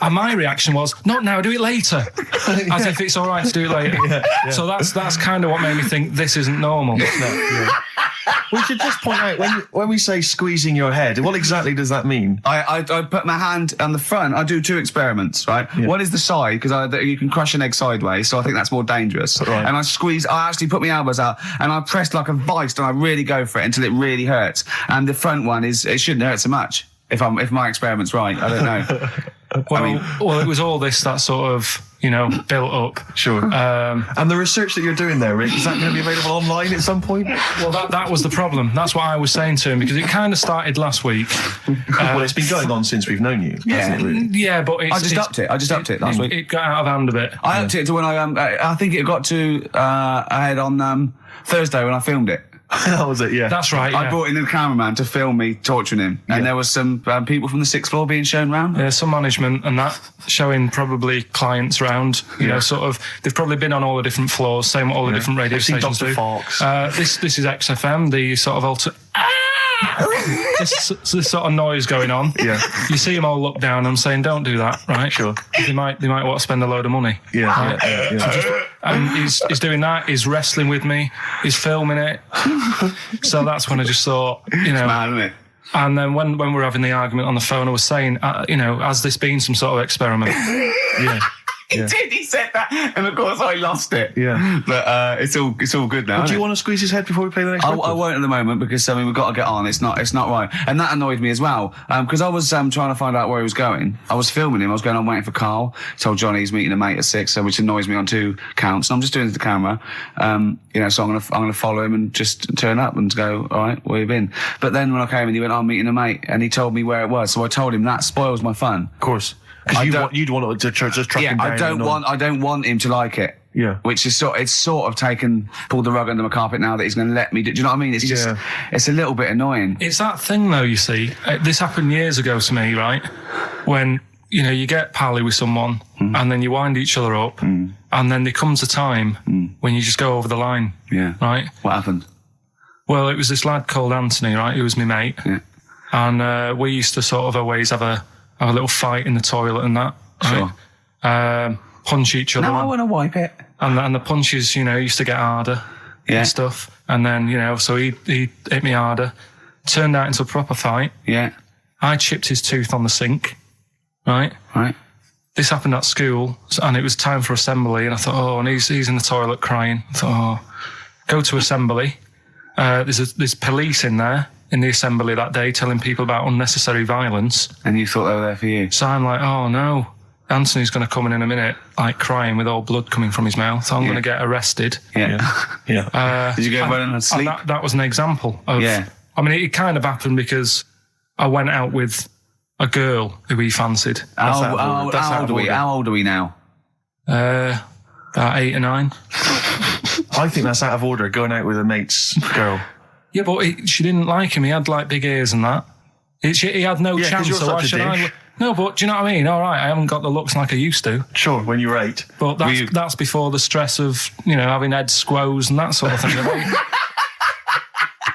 And my reaction was, not now, do it later. As if it's all right to do it later. So that's kind of what made me think this isn't normal. We should just point out, when we say squeezing your head, what exactly does that mean? I put my hand on the front. I do 2 experiments, right? Yeah. One is the side, because you can crush an egg sideways, so I think that's more dangerous. Right. And I actually put my elbows out, and I pressed like a vice, and I really go for it until it really hurts. And the front one it shouldn't hurt so much, if my experiment's right. I don't know. Well, it was all this that sort of, built up. Sure. And the research that you're doing there, Rick, is that going to be available online at some point? Well, that was the problem. That's what I was saying to him, because it kind of started last week. Well, it's been going on since we've known you. Yeah, really? Yeah, but I just upped it last week. It got out of hand a bit. I upped it to when I think it got to ahead on Thursday when I filmed it. That was it, yeah. That's right, I brought in the cameraman to film me torturing him. And there was some people from the 6th floor being shown round. Yeah, some management and that, showing probably clients round. Sort of, they've probably been on all the different floors, same what all the different radio stations do. Fox. This is XFM, the sort of this sort of noise going on. Yeah. You see them all look down and saying, don't do that, right? Sure. They might want to spend a load of money. Yeah. Right? Yeah. And he's doing that, he's wrestling with me, he's filming it. So that's when I just thought, It's mad, isn't it? And then when we were having the argument on the phone, I was saying, has this been some sort of experiment? Yeah. He did. He said that, and of course I lost it. Yeah, but it's all good now. Do you want to squeeze his head before we play the next record? I won't at the moment, because we've got to get on. It's not right, and that annoyed me as well. Because I was trying to find out where he was going. I was filming him. I was going on waiting for Karl. Told Johnny he's meeting a mate at 6, which annoys me on 2 counts. And I'm just doing it to the camera. So I'm gonna follow him and just turn up and go, all right, where you been? But then when I came in, he went, I'm meeting a mate, and he told me where it was. So I told him that spoils my fun. Of course. Because you'd want to just track him down. I don't want him to like it. Yeah. Which is pulled the rug under my carpet now that he's going to let me do. Do you know what I mean? It's just, it's a little bit annoying. It's that thing though, you see. This happened years ago to me, right? When, you get pally with someone and then you wind each other up and then there comes a time when you just go over the line. Yeah. Right? What happened? Well, it was this lad called Anthony, right? Who was my mate. Yeah. And we used to sort of always have a little fight in the toilet and that. Sure. Right? Punch each other. No, I want to wipe it. And the punches, used to get harder. Yeah. And stuff. And then, so he hit me harder. Turned out into a proper fight. Yeah. I chipped his tooth on the sink. Right? Right. This happened at school, and it was time for assembly, and I thought, and he's in the toilet crying. I thought, go to assembly. There's police in there in the assembly that day telling people about unnecessary violence. And you thought they were there for you? So I'm like, oh no, Anthony's going to come in a minute, like crying with all blood coming from his mouth. So I'm going to get arrested. Yeah. Did you go running and sleep? That was an example of... Yeah. I mean, it kind of happened because I went out with a girl who he fancied. How old are we now? About 8 or 9. I think that's out of order, going out with a mate's girl. Yeah, but she didn't like him. He had like big ears and that. He had no chance. You're so why should I? No, but do you know what I mean? All right, I haven't got the looks like I used to. Sure, when you were 8. But that's before the stress of having head squoze and that sort of thing.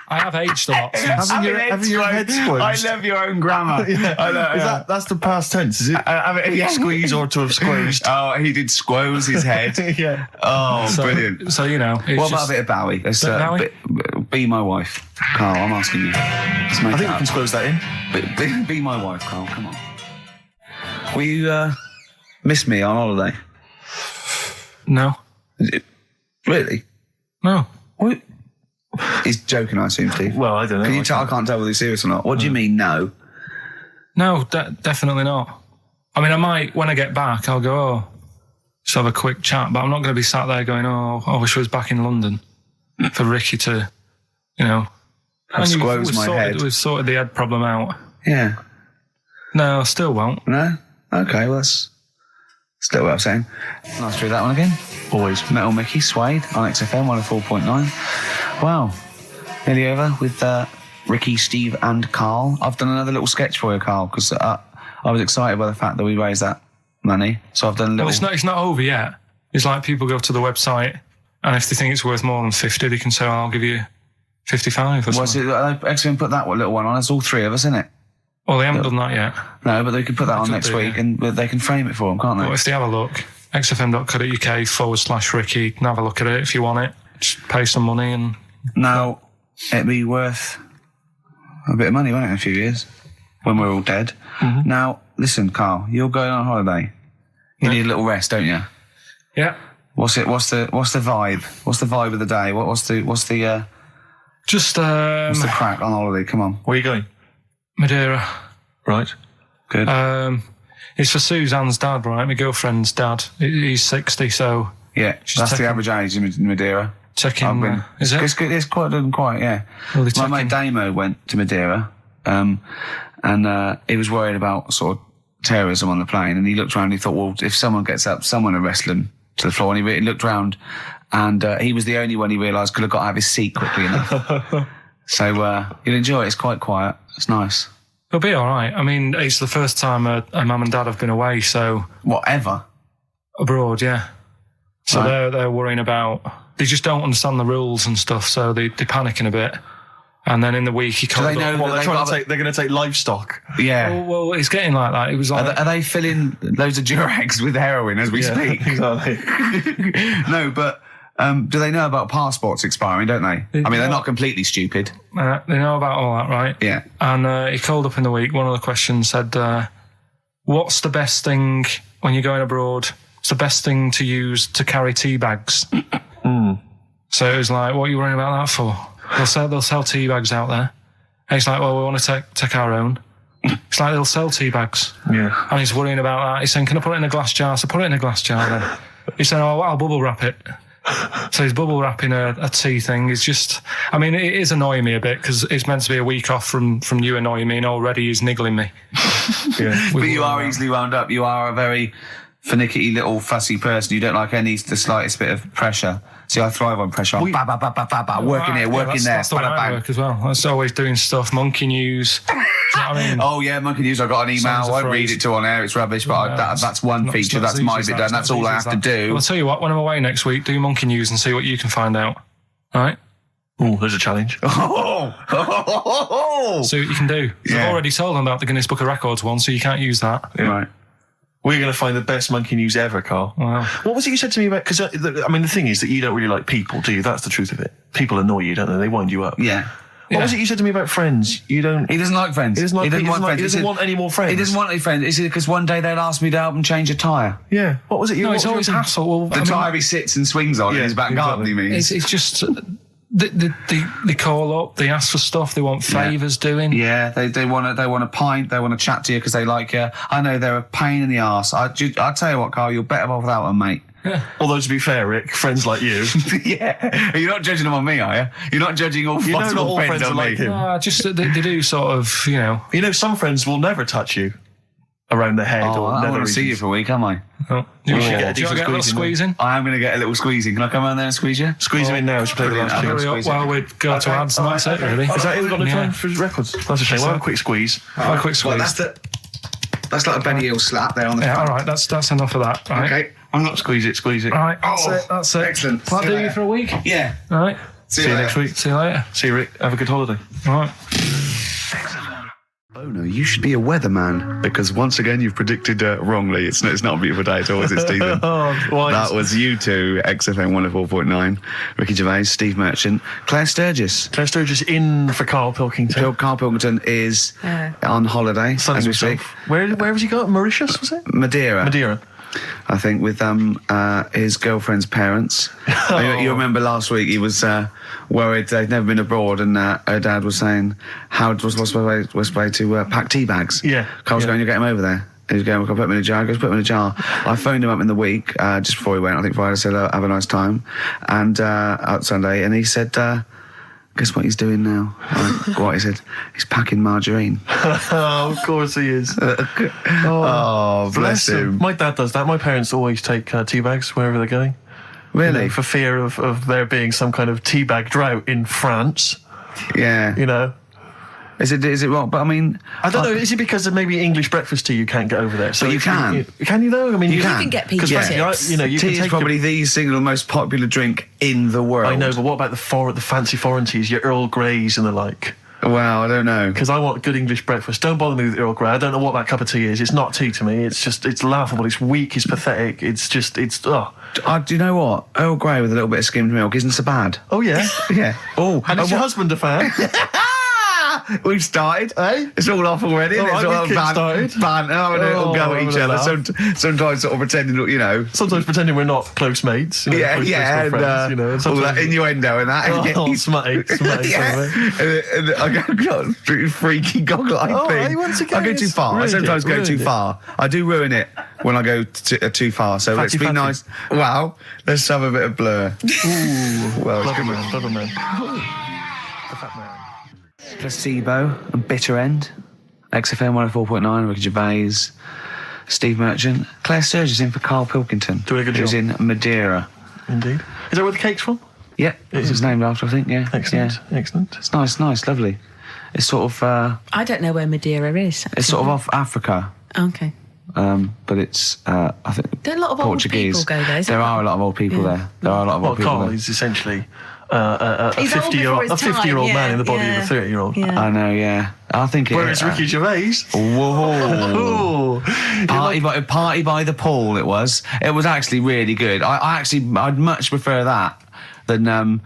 I have aged a lot. Having your head squeezed. I love your own grammar. I know, that's the past tense, is it? Squeeze or to have squeezed. Oh, he did squoze his head. Yeah. Oh, brilliant. So, what about a bit of Bowie? Be my wife. Karl, I'm asking you. I think we can squeeze that in. Be my wife, Karl, come on. Will you miss me on holiday? No. Really? No. What? He's joking, I assume, Steve. Well, I don't know. I can't tell whether he's serious or not. What do you mean, no? No, definitely not. I mean, I might, when I get back, I'll go, just have a quick chat, but I'm not going to be sat there going, I wish I was back in London. for Ricky to, squoze my head. We've sorted the head problem out. Yeah. No, I still won't. No? Okay, well, that's still what I'm saying. Nice to do that one again. Always. Metal Mickey, Suede, on XFM 104.9. Wow. Nearly over with Ricky, Steve and Karl. I've done another little sketch for you, Karl, because I was excited by the fact that we raised that money. So I've done a little... Well, it's not over yet. It's like people go to the website, and if they think it's worth more than 50, they can say, I'll give you 55 or something. XFM put that little one on. It's all three of us, isn't it? Well, they haven't done that yet. No, but they can put that on next week, and they can frame it for them, can't they? Well, if they have a look, xfm.co.uk/Ricky, and have a look at it if you want it. Just pay some money and... Now, it'd be worth a bit of money, won't it, in a few years, when we're all dead. Mm-hmm. Now, listen, Karl, you're going on holiday. You need a little rest, don't you? Yeah. What's the vibe? What's the vibe of the day? What's the crack on holiday? Come on. Where are you going? Madeira. Right. Good. It's for Suzanne's dad, right? My girlfriend's dad. He's 60, so... Yeah, that's the average age in Madeira. Checking... is it? It's quite, yeah. Well, my mate Damo went to Madeira, and he was worried about sort of terrorism on the plane, and he looked around and he thought, well, if someone gets up, someone will wrestle him to the floor, and he looked around, and he was the only one he realised could have got out of his seat quickly enough. So you'll enjoy it. It's quite quiet. It's nice. It'll be all right. I mean, it's the first time a mum and dad have been away, so... Whatever? Abroad, yeah. So right. They're worrying about... They just don't understand the rules and stuff, so they're panicking a bit. And then in the week, he called up... They're going to take livestock? Yeah. Well, it's getting like that. It was like... Are they filling loads of Durags with heroin as we speak? Exactly. No, but... do they know about passports expiring, don't they? I mean, they're not completely stupid. They know about all that, right? Yeah. And he called up in the week, one of the questions said, what's the best thing, when you're going abroad, what's the best thing to use to carry tea bags? So it was like, what are you worrying about that for? They'll sell tea bags out there. And he's like, well, we want to take our own. It's like they'll sell tea bags. Yeah. And he's worrying about that. He's saying, can I put it in a glass jar? So put it in a glass jar then. He's saying, oh, I'll bubble wrap it. So he's bubble wrapping a tea thing. It's just, I mean, it is annoying me a bit because it's meant to be a week off from you annoying me, and already he's niggling me. Yeah. But you are easily wound up. You are a very finicky little fussy person. You don't like the slightest bit of pressure. See, I thrive on pressure. Working here, working there. That's the way I work as well. That's always doing stuff. Monkey news. Do you know what I mean? Oh yeah, Monkey News. I got an email. I won't read it to on air. It's rubbish, but that's one feature. That's my bit done. That's all I have to do. Well, I'll tell you what. When I'm away next week, do Monkey News and see what you can find out. All right? Oh, there's a challenge. See what you can do. Yeah. I've already told them about the Guinness Book of Records one, so you can't use that. Yeah. Right. We're going to find the best Monkey News ever, Karl. Wow. What was it you said to me about... Because, I mean, the thing is that you don't really like people, do you? That's the truth of it. People annoy you, don't they? They wind you up. Yeah. What was it you said to me about friends? You don't... He doesn't like friends. He doesn't want any more friends. He doesn't want any friends. Is it because one day they'll ask me to help him change a tyre? Yeah. What was it? No, it's always hassle. Well, the tyre he sits and swings on in his back garden, he means. It's just... They call up, they ask for stuff, they want favours doing. Yeah, they want a pint, they want to chat to you because they like you. I know they're a pain in the arse. I'll tell you what, Karl, you're better off without them, mate. Yeah. Although, to be fair, Rick, friends like you... Yeah. You're not judging them on me, are you? You're not judging all possible friends on like me. him. Just they do sort of, you know... You know, some friends will never touch you around the head or I nether want to see you for a week, am I? Oh. Do you get a little squeeze in? I am going to get a little squeeze in. Can I come around there and squeeze you? Squeeze him in now. Play the last well, we'd go to ads and that's it, really. Is that it? We've got no time for his records. That's a shame. We'll have a quick squeeze. A quick squeeze. Well, that's like a Benny Hill slap there on the front. All right. That's enough of that. Right. Okay. I'm not squeeze it. All right. That's it. Excellent. Can I do you for a week? Yeah. All right. See you next week. See you later. See you, Rick. Have a good holiday. All right. Oh no, you should be a weatherman because once again you've predicted wrongly. It's not a beautiful day at all, is it, Stephen? That was you two, XFM 104.9. Ricky Gervais, Steve Merchant, Claire Sturgis. Claire Sturgis in for Karl Pilkington. Karl Pilkington is on holiday as we speak. Where has he got? Mauritius, was it? Madeira. I think with his girlfriend's parents. You remember last week he was worried they'd never been abroad, and her dad was saying, what's the way to pack tea bags? Yeah. Carl's going to get him over there. He was going, "Can I put him in a jar?" He goes, "Put him in a jar." I phoned him up in the week, just before he went, I think Friday, said, "Have a nice time." And, out Sunday, and he said, "Guess what he's doing now?" What? He said, "He's packing margarine." Oh, of course he is. Oh, bless him. My dad does that. My parents always take tea bags wherever they're going. Really? You know, for fear of there being some kind of tea bag drought in France. Yeah. You know. Is it wrong? But I mean, I don't know. Is it because of maybe English breakfast tea you can't get over there? So But you can. Can you though? I mean, You can. can get peach Because tips. you know, you tea can is take probably the single most popular drink in the world. I know, but what about the fancy foreign teas, your Earl Greys and the like? Well, I don't know. Because I want good English breakfast. Don't bother me with Earl Grey. I don't know what that cup of tea is. It's not tea to me. It's laughable. It's weak. It's pathetic. Do you know what? Earl Grey with a little bit of skimmed milk isn't so bad. Oh yeah. Yeah. Oh, And is your husband a fan? We've started. Eh? It's all off already. All It's right, all we've kick-started. banter. It'll go at each having a other. laugh. Sometimes sort of pretending, you know. Sometimes pretending we're not close mates. You know, close and friends, you know. And all that sometimes- innuendo and that. Oh, smutty. Yeah. And I got a freaky goggle-eyed Oh, thing. hey, once again, I go too it's far. I ruined sometimes it, go too ruined it. far. I do ruin it when I go too far. So let's be Fatty. nice. Well, let's have a bit of Blur. Ooh, Well, clever man. The fat man. Placebo and Bitter End. XFM 104.9, Ricky Gervais, Steve Merchant. Claire Sturgis in for Karl Pilkington. Doing a good who's job. in Madeira. Indeed. Is that where the cake's from? Yeah, this is named after, I think, yeah. Excellent. Yeah. Excellent. It's nice, lovely. It's sort of, I don't know where Madeira is. Actually. it's sort of off Africa. Okay. But it's, I think, There are a lot of Portuguese. old people go there. There are a lot of old people there. There are a lot of Well, old people Carl there. is essentially a He's old before his time, 50-year-old man in the body yeah. of a 30-year-old. Yeah. I know, yeah. I think it Whereas Ricky Gervais. Whoa. Oh, Party by the Pool, it was. It was actually really good. I'd much prefer that than,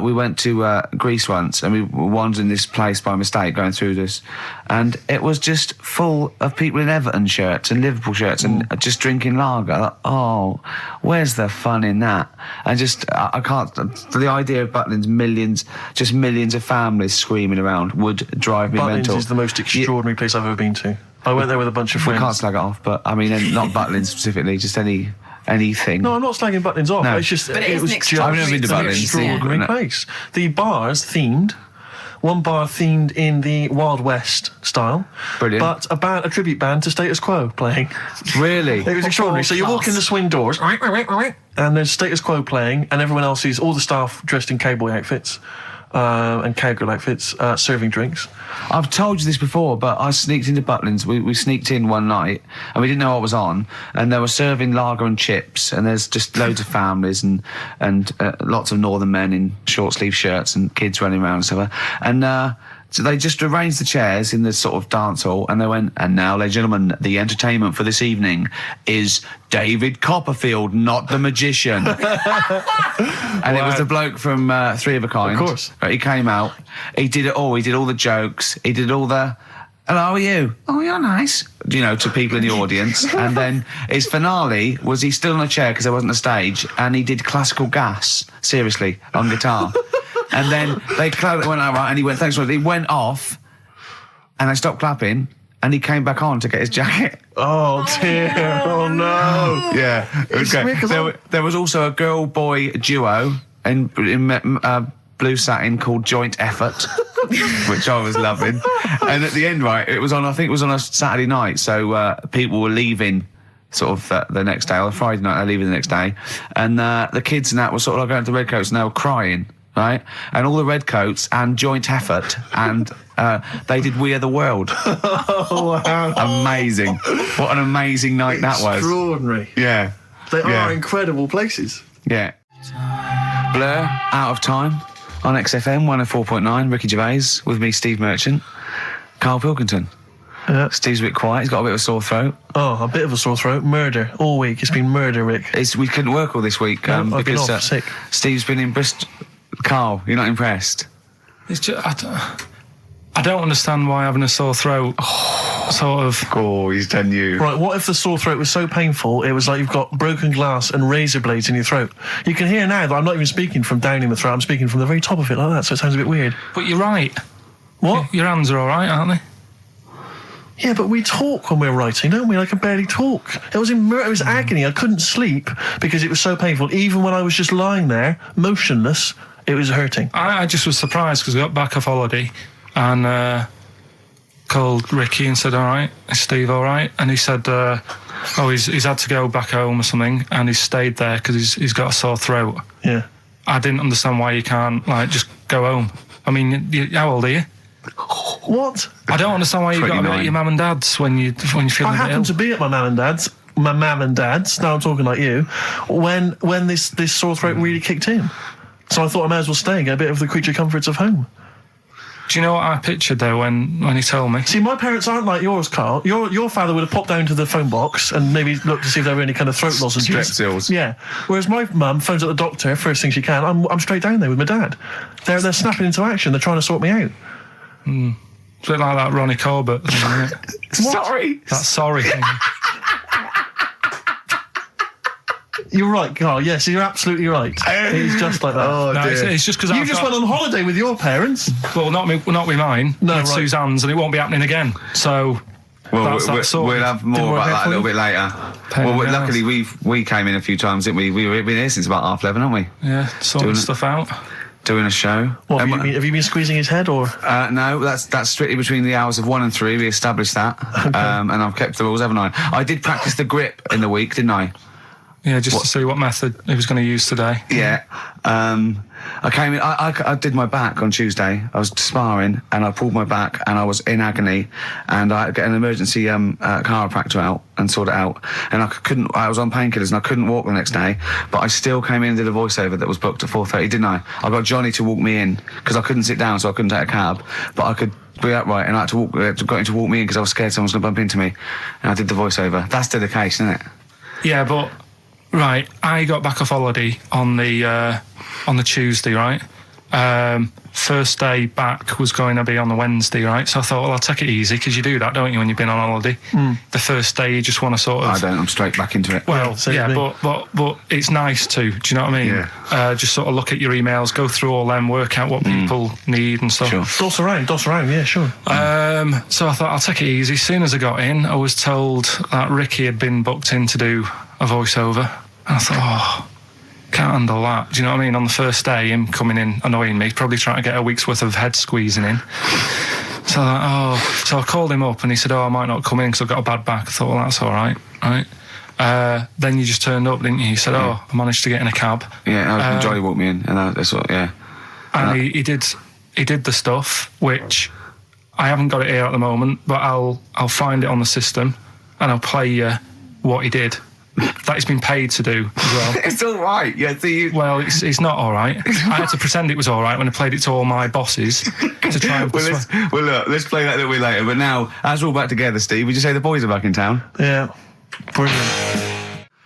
we went to Greece once and we wandered in this place by mistake going through this, and it was just full of people in Everton shirts and Liverpool shirts and just drinking lager. Like, oh, where's the fun in that? And just, I can't, the idea of Butlins, millions of families screaming around would drive me Butlins mental. is the most extraordinary place I've ever been to. I went there with a bunch of We friends. can't slag it off, but I mean, not Butlins specifically, just anything. No, I'm not slagging Butlins off. No. It's just But it is was an just I've never been to an Butlins. extraordinary Yeah. place. The bars themed. One bar themed in the Wild West style. Brilliant. But a tribute band to Status Quo playing. Really? It was extraordinary. So you walk in the swing doors, and there's Status Quo playing, and everyone else is all the staff dressed in cowboy outfits and cowgirl outfits, serving drinks. I've told you this before, but I sneaked into Butlins. We sneaked in one night, and we didn't know what was on, and they were serving lager and chips, and there's just loads of families and lots of northern men in short sleeve shirts and kids running around and stuff. And so they just arranged the chairs in this sort of dance hall, and they went, "And now, ladies and gentlemen, the entertainment for this evening is David Copperfield, not the magician." And it was the bloke from Three of a Kind. Of course. He came out, he did it all, he did all the jokes, he did all the, "Hello, how are you? Oh, you're nice," you know, to people in the audience. And then his finale was he stood on a chair because there wasn't a stage, and he did Classical Gas, seriously, on guitar. And then they went out, right, and he went, "Thanks for it." He went off, and they stopped clapping, and he came back on to get his jacket. Oh dear! Oh no! Yeah, okay. There was also a girl-boy duo in blue satin called Joint Effort, which I was loving. And at the end, right, it was on, I think it was on a Saturday night, so people were leaving sort of the next day, or Friday night, they're leaving the next day, and the kids and that were sort of like going to the Redcoats, and they were crying, right? And all the Redcoats and Joint Effort, and they did We Are the World. Oh wow! Amazing. What an amazing night that was. Extraordinary. Yeah. They Yeah. are incredible places. Yeah. Blur, Out of Time, on XFM 104.9, Ricky Gervais, with me, Steve Merchant, Karl Pilkington. Yeah. Steve's a bit quiet, he's got a bit of a sore throat. Oh, a bit of a sore throat. Murder all week. It's been murder, Rick. We couldn't work all this week No, I've been because off sick. Steve's been in Bristol. Karl, you're not impressed? It's just, I don't understand why having a sore throat sort of... Oh, he's done you. Right, what if the sore throat was so painful it was like you've got broken glass and razor blades in your throat? You can hear now that I'm not even speaking from down in the throat, I'm speaking from the very top of it like that, so it sounds a bit weird. But you're right. What? Your hands are all right, aren't they? Yeah, but we talk when we're writing, don't we? I can barely talk. It was agony. I couldn't sleep because it was so painful. Even when I was just lying there, motionless, it was hurting. I just was surprised because I got back off holiday and called Ricky and said, all right, is Steve all right? And he said, he's had to go back home or something, and he's stayed there because he's got a sore throat. Yeah. I didn't understand why you can't, just go home. I mean, how old are you? What? I don't understand why you got to be at your mum and dad's when you're feeling I happened to be at my mum and dad's. My mum and dad's. Now I'm talking like you. When this sore throat really kicked in, so I thought I may as well stay and get a bit of the creature comforts of home. Do you know what I pictured though when he told me? See, my parents aren't like yours, Carl. Your father would have popped down to the phone box and maybe looked to see if there were any kind of throat lozenges. Strepsils. Yeah. Whereas my mum phones at the doctor first thing she can. I'm straight down there with my dad. They're snapping into action. They're trying to sort me out. It's a bit like that Ronnie Corbett thing, isn't it? Sorry. That sorry thing. You're right, Carl. Yes, you're absolutely right. It's just like that. Oh, No, dear. it's just because You just went on holiday with your parents. Well, not with mine. No, with right. Suzanne's, and it won't be happening again. So Well, that's we'll have Didn't more work about out that a for little you? bit later. Pain Well, in the luckily we came in a few times, didn't we? We've been here since about 11:30, haven't we? yeah, sorting Doing it. stuff out. Doing a show. What, have you been squeezing his head, or? No, that's strictly between the hours of 1 and 3. We established that, and I've kept the rules, haven't I? I did practice the grip in the week, didn't I? Yeah, just to see what method he was going to use today. Yeah. I came in. I did my back on Tuesday. I was sparring, and I pulled my back, and I was in agony, and I had to get an emergency chiropractor out and sort it out. And I was on painkillers, and I couldn't walk the next day. But I still came in and did a voiceover that was booked at 4:30, didn't I? I got Johnny to walk me in because I couldn't sit down, so I couldn't take a cab. But I could be upright, and I had to got him to walk me in because I was scared someone was going to bump into me. And I did the voiceover. That's dedication, isn't it? Yeah, but right, I got back off holiday on the Tuesday, right? First day back was going to be on the Wednesday, right? So I thought, well, I'll take it easy because you do that, don't you, when you've been on holiday? The first day you just want to sort of. I don't. I'm straight back into it. Well, Yeah, yeah, but it's nice to. Do you know what I mean? Yeah. Just sort of look at your emails, go through all them, work out what people need and stuff. Sure. Doss around, yeah, sure. So I thought I'll take it easy. As soon as I got in, I was told that Ricky had been booked in to do a voiceover. And I thought, can't handle that. Do you know what I mean? On the first day, him coming in annoying me, probably trying to get a week's worth of head squeezing in. So I called him up and he said, I might not come in because I've got a bad back. I thought, well, that's all right, right? Then you just turned up, didn't you? He said, I managed to get in a cab. Yeah, Johnny walked me in, and that's what, yeah. And he did the stuff, which I haven't got it here at the moment, but I'll find it on the system and I'll play you what he did. That he's been paid to do as well. It's all right. Yeah, Well, it's not all right. I had to pretend it was all right when I played it to all my bosses to try and persuade. Look, let's play that a little bit later. But now, as we're all back together, Steve, would you say the boys are back in town? Yeah. Brilliant.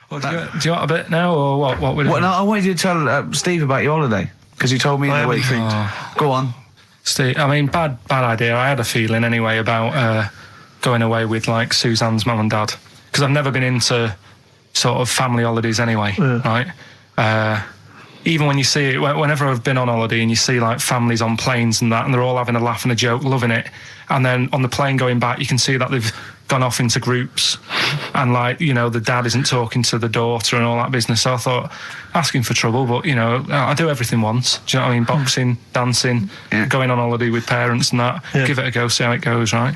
Well, do you want a bit now, or what? What we're doing? Well, no, I wanted you to tell Steve about your holiday because you told me in the week. Go on. Steve, I mean, bad idea. I had a feeling anyway about going away with like Suzanne's mum and dad because I've never been into sort of family holidays anyway, right? Even when you see it, whenever I've been on holiday and you see like families on planes and that, and they're all having a laugh and a joke, loving it, and then on the plane going back, you can see that they've gone off into groups, and like, you know, the dad isn't talking to the daughter and all that business. So I thought, asking for trouble, but you know, I do everything once. Do you know what I mean? Boxing, dancing, going on holiday with parents and that. Yeah. Give it a go, see how it goes, right?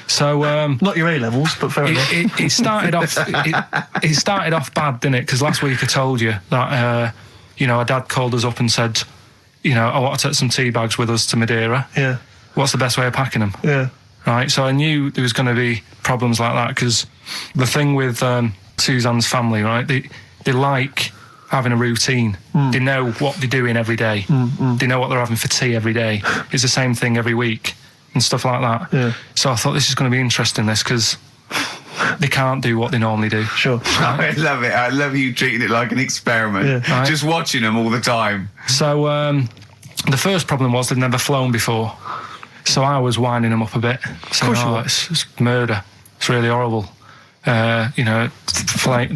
So not your A levels, but fair enough. It started off. It started off bad, didn't it? Because last week I told you that you know, our dad called us up and said, you know, I want to take some tea bags with us to Madeira. Yeah. What's the best way of packing them? Yeah. Right. So I knew there was going to be problems like that because the thing with Suzanne's family, right? They like having a routine. They know what they're doing every day. They know what they're having for tea every day. It's the same thing every week and stuff like that. Yeah. So I thought this is going to be interesting, this, because they can't do what they normally do. Sure. I love it. I love you treating it like an experiment. Yeah. Right. Just watching them all the time. So the first problem was they'd never flown before. So I was winding them up a bit. Saying, it's murder. It's really horrible. You know,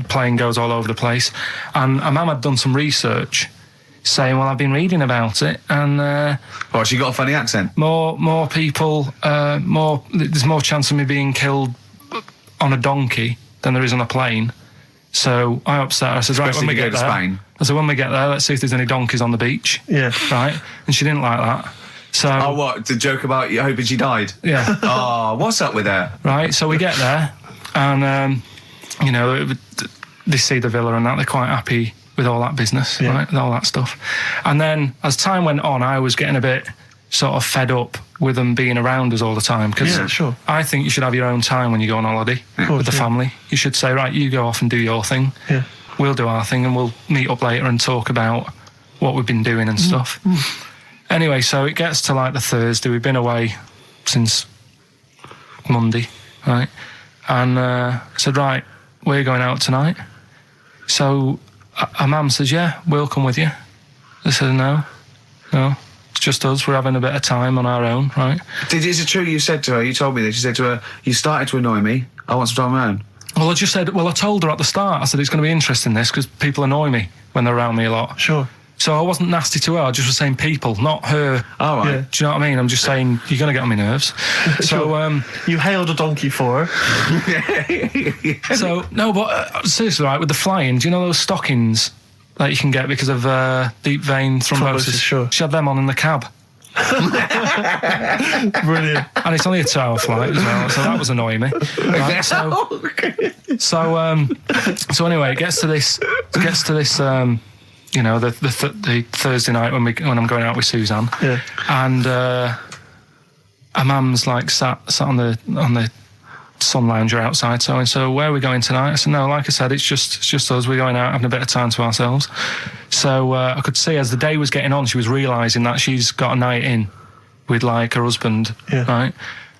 plane goes all over the place. And my mum had done some research. saying, well, I've been reading about it, and Well, she got a funny accent. more people, there's more chance of me being killed on a donkey than there is on a plane. So I upset her. I said, right, Especially when we if you get go to there, Spain. I said, when we get there, let's see if there's any donkeys on the beach. Yeah. Right? And she didn't like that. So, Oh, what? The joke about you hoping she died? yeah. Oh, what's up with her? Right, so we get there, and, you know, they see the villa and that, they're quite happy with all that business, right, with all that stuff. And then, as time went on, I was getting a bit sort of fed up with them being around us all the time, because I think you should have your own time when you go on holiday with the family. You should say, right, you go off and do your thing. Yeah. We'll do our thing, and we'll meet up later and talk about what we've been doing and stuff. Anyway, so it gets to like the Thursday. We've been away since Monday, right? And I said, right, we're going out tonight. So our mum says, yeah, we'll come with you. I said, no, it's just us. We're having a bit of time on our own, right? Is it true you said to her, you told me this, you said to her, you started to annoy me, I want some time on my own? Well, I told her at the start, I said, it's going to be interesting, this, because people annoy me when they're around me a lot. Sure. So I wasn't nasty to her, I just was saying people, not her. Oh, right. Yeah. Do you know what I mean? I'm just saying, you're going to get on my nerves. So, You hailed a donkey for her. so, no, but seriously, right, with the flying, do you know those stockings that you can get because of deep vein thrombosis? Sure. She had them on in the cab. Brilliant. And it's only a 2-hour flight as well, so that was annoying me. Right, so anyway, it gets to this, you know, the Thursday night when I'm going out with Suzanne. Yeah. And her mum's like sat on the sun lounger outside, so where are we going tonight? I said, no, like I said, it's just us. We're going out having a bit of time to ourselves. So I could see as the day was getting on, she was realising that she's got a night in with like her husband, right?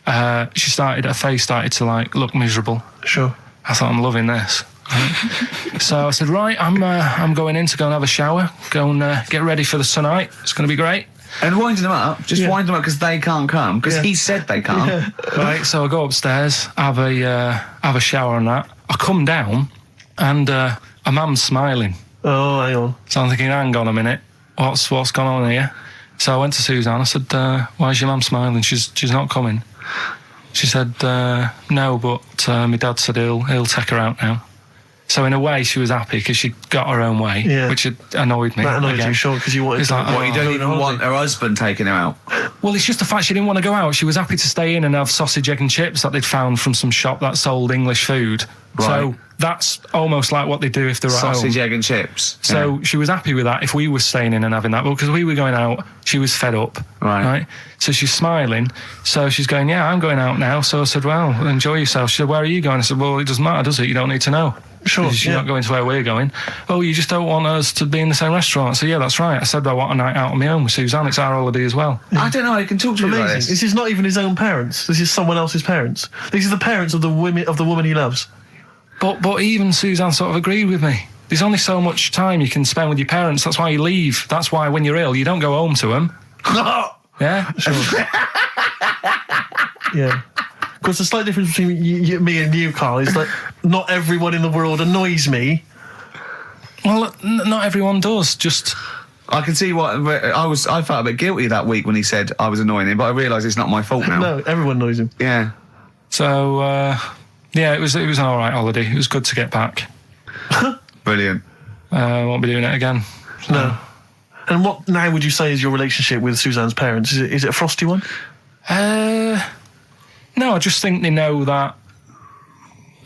Her face started to like look miserable. Sure. I thought, I'm loving this. Right? So I said, right, I'm going in to go and have a shower, go and get ready for the tonight. It's going to be great. And winding them up, wind them up because they can't come, because he said they can't. Yeah. Right, so I go upstairs, have a shower and that. I come down, and a mum's smiling. Oh, hang on. So I'm thinking, hang on a minute, what's gone on here? So I went to Suzanne, I said, why is your mum smiling? She's not coming. She said, no, but my dad said he'll take her out now. So in a way, she was happy because she got her own way, which had annoyed me. That annoyed you, sure, because you wanted you don't even want her husband taking her out? Well, it's just the fact she didn't want to go out. She was happy to stay in and have sausage, egg and chips that they'd found from some shop that sold English food. Right. So that's almost like what they do if they're at home. Sausage, egg and chips. So she was happy with that if we were staying in and having that. Well, because we were going out, she was fed up. Right. So she's smiling. So she's going, yeah, I'm going out now. So I said, well, enjoy yourself. She said, where are you going? I said, well, it doesn't matter, does it? You don't need to know. Sure. You're not going to where we're going. Oh, you just don't want us to be in the same restaurant. So yeah, that's right. I said I want a night out on my own with Suzanne. It's our holiday as well. I don't know. I can talk to you about this. This is not even his own parents. This is someone else's parents. These are the parents of the woman he loves. But even Suzanne sort of agreed with me. There's only so much time you can spend with your parents. That's why you leave. That's why when you're ill, you don't go home to them. Yeah. Sure. Yeah. Of course, the slight difference between me and you, Carl, is that not everyone in the world annoys me. Well, not everyone does. Just I can see what I felt a bit guilty that week when he said I was annoying him, but I realise it's not my fault now. No, everyone annoys him. Yeah. So yeah, it was an all right holiday. It was good to get back. Brilliant. Won't be doing it again. No. And what now would you say is your relationship with Suzanne's parents? Is it a frosty one? No, I just think they know that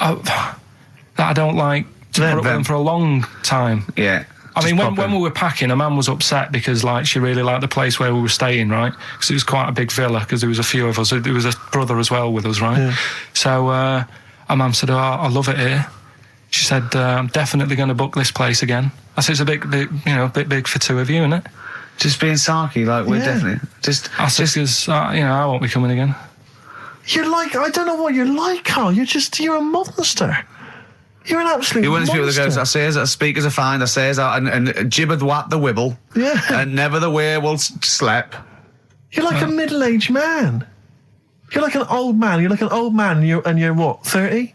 I don't like to put up with them for a long time. Yeah. I mean, when we were packing, a man was upset because like she really liked the place where we were staying, right? Because it was quite a big villa. Because there was a few of us. There was a brother as well with us, right? Yeah. So our mum said, "Oh, I love it here." She said, "I'm definitely going to book this place again." I said, "It's a bit big for two of you, isn't it?" Just being sarky, like we're definitely I said, because I won't be coming again. You're like, I don't know what you're like, Carl. You're a monster. You're an absolute You're one of those people that monster. goes, I says that speakers are fine, I says that, and jibbeth whap the wibble. Yeah. And never the wear will slep. You're like a middle-aged man. You're like an old man. You're like an old man and you're what, 30?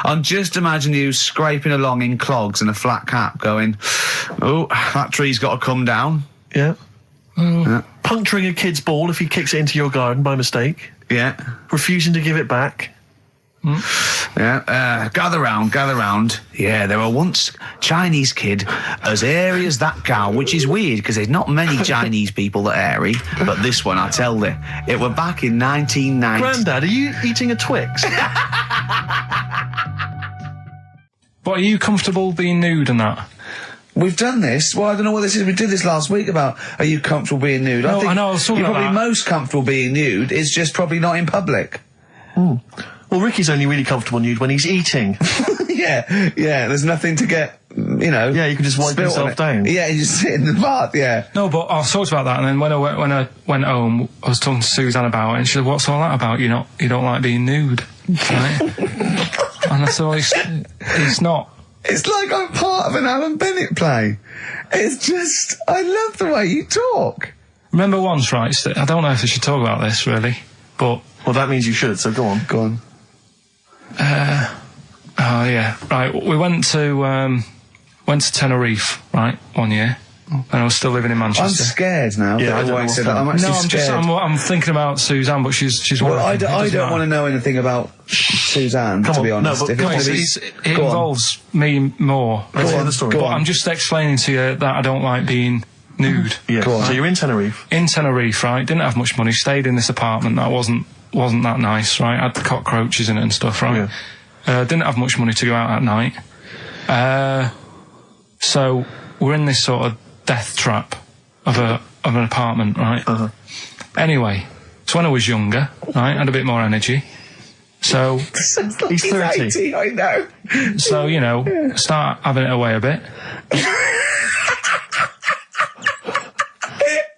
I'm just imagining you scraping along in clogs and a flat cap going, Oh, that tree's got to come down. Yeah. Puncturing a kid's ball if he kicks it into your garden by mistake. Yeah. Refusing to give it back. Yeah, gather round. Yeah, there were once Chinese kid as airy as that cow, which is weird because there's not many Chinese people that are airy, but this one, I tell you, it were back in 1990. Grandad, are you eating a Twix? But are you comfortable being nude and that? We've done this. Well, I don't know what this is. We did this last week about, are you comfortable being nude? No, I know, I was talking you're about probably that. most comfortable being nude. It's just probably not in public. Well, Ricky's only really comfortable nude when he's eating. Yeah, there's nothing to get, you know. Yeah, you can just wipe spilt yourself on it. down. Yeah, you just sit in the bath, yeah. No, but I talked about that, and then when I went home, I was talking to Suzanne about it, and she said, "What's all that about? You don't like being nude, right?" And I said, "Well, it's not." It's like I'm part of an Alan Bennett play. It's just, I love the way you talk. Remember once, right? I don't know if I should talk about this really, but Well, that means you should, so go on. Go on. oh yeah, right. We went to Tenerife, right, one year, and I was still living in I'm Manchester. scared now. Yeah, I that don't I know said what's that. I'm actually scared. I'm thinking about Suzanne, but she's Well, working. I don't want to know anything about Suzanne, Come to on, be no, honest. but If come on, it's- It Go on. involves me more. Let's hear the story. Go But on. I'm just explaining to you that I don't like being nude. Yeah. Go on. So you're in Tenerife. In Tenerife, right? Didn't have much money. Stayed in this apartment that wasn't that nice, right? Had cockroaches in it and stuff, right? Didn't have much money to go out at night. So we're in this sort of death trap of an apartment, right? Anyway, so when I was younger, right, had a bit more energy. So He's 30. 80, I know. So, you know, start having it away a bit.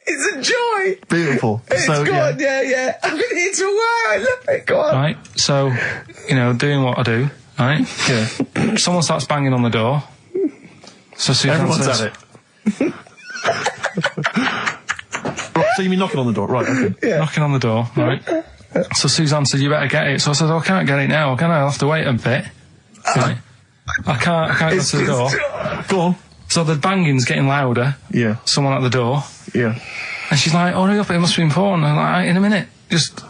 It's a joy. Beautiful. It's So, good, yeah. I've been here to a while. I love it. Go on. Right? So, you know, doing what I do, right? Yeah. Someone starts banging on the door. So Suzanne Everyone's says, at it. Right, so you mean knocking on the door? Right, okay. knocking on the door, right? So Suzanne said, "You better get it." So I said, "Oh, I can't get it now. Can I? I'll have to wait a bit." Right? I can't go to the door. Go on. So the banging's getting louder. Yeah. Someone at the door. Yeah. And she's like, "Hurry up, it must be important." I'm like, "In a minute." Just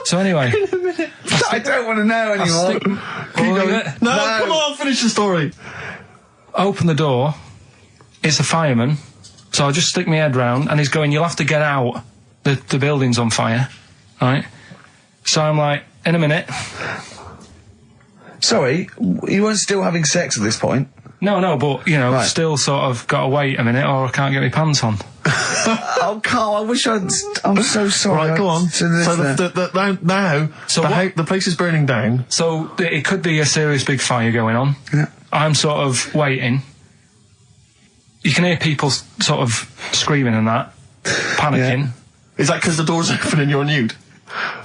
so anyway. I don't want to know anymore. No, come on, finish the story. Open the door. It's a fireman. So I just stick my head round, and he's going, "You'll have to get out. The building's on fire." Right? So I'm like, "In a minute." Sorry, you weren't still having sex at this point? No, but, you know, Right. still sort of got to wait a minute or I can't get my pants on. Oh, Carl, I wish I'm so sorry. Right, go on. So So now So the place is burning down. So it could be a serious big fire going on. Yeah. I'm sort of waiting. You can hear people sort of screaming and that, panicking. Is that because the door's open and you're nude?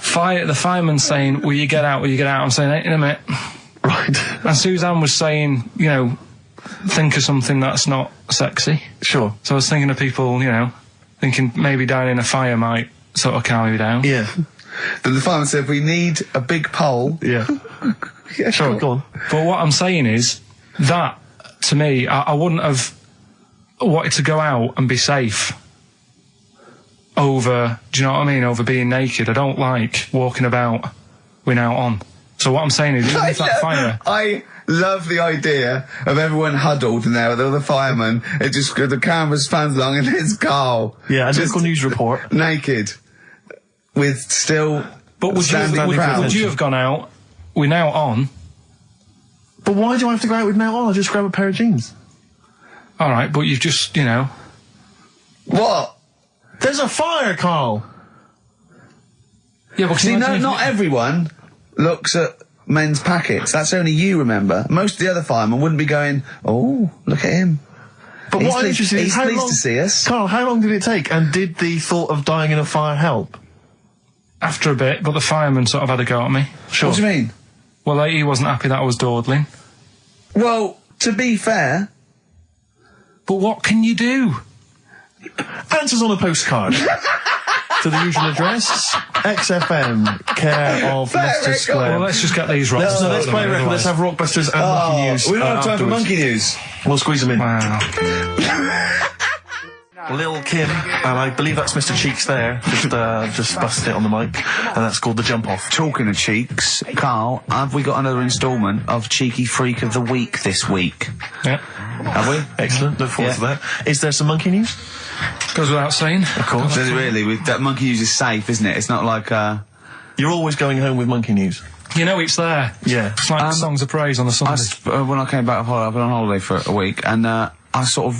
The fireman's saying, "Will you get out? Will you get out?" I'm saying, "In a minute." Right. And Suzanne was saying, you know, think of something that's not sexy. Sure. So I was thinking of people, you know, thinking maybe dying in a fire might sort of calm you down. Yeah. Then the fireman said, "We need a big pole." Yeah. Yeah, Sure, go on. But what I'm saying is that, to me, I wouldn't have wanted to go out and be safe over, do you know what I mean, over being naked. I don't like walking about without on. So what I'm saying is, even if that fire... I love the idea of everyone huddled in there with all the firemen. It just, the camera spans along and it's Carl. Yeah, a just local news report. naked. With still But would you have gone out without on? But why do I have to go out with now on? I'll just grab a pair of jeans. All right, but you've just, you know... What? There's a fire, Carl! Yeah, but See, not everyone looks at men's packets. That's only you, remember. Most of the other firemen wouldn't be going, "Oh, look at him." But what I'm interested in is he's how pleased long... to see us. Carl, how long did it take? And did the thought of dying in a fire help? After a bit, but the fireman sort of had a go at me. Sure. What do you mean? Well, he wasn't happy that I was dawdling. Well, to be fair... But what can you do? Answers on a postcard. To the usual address, XFM, care of Leicester Square. Well, let's just get these rocks. Let's play a record. Let's have Rockbusters and Monkey News. We don't have time for afterwards. monkey news. We'll squeeze them in. Wow. Lil Kim, and I believe that's Mr. Cheeks there, just busted it on the mic, and that's called The Jump Off. Talking of cheeks, Carl, have we got another instalment of Cheeky Freak of the Week this week? Yeah. Have we? Excellent, look forward to that. Is there some monkey news? Goes without saying. Of course. Does it really? That monkey news is safe, isn't it? It's not like, You're always going home with monkey news. You know it's there. Yeah. It's like songs of praise on the Sunday. when I came back, I've been on holiday for a week, and I sort of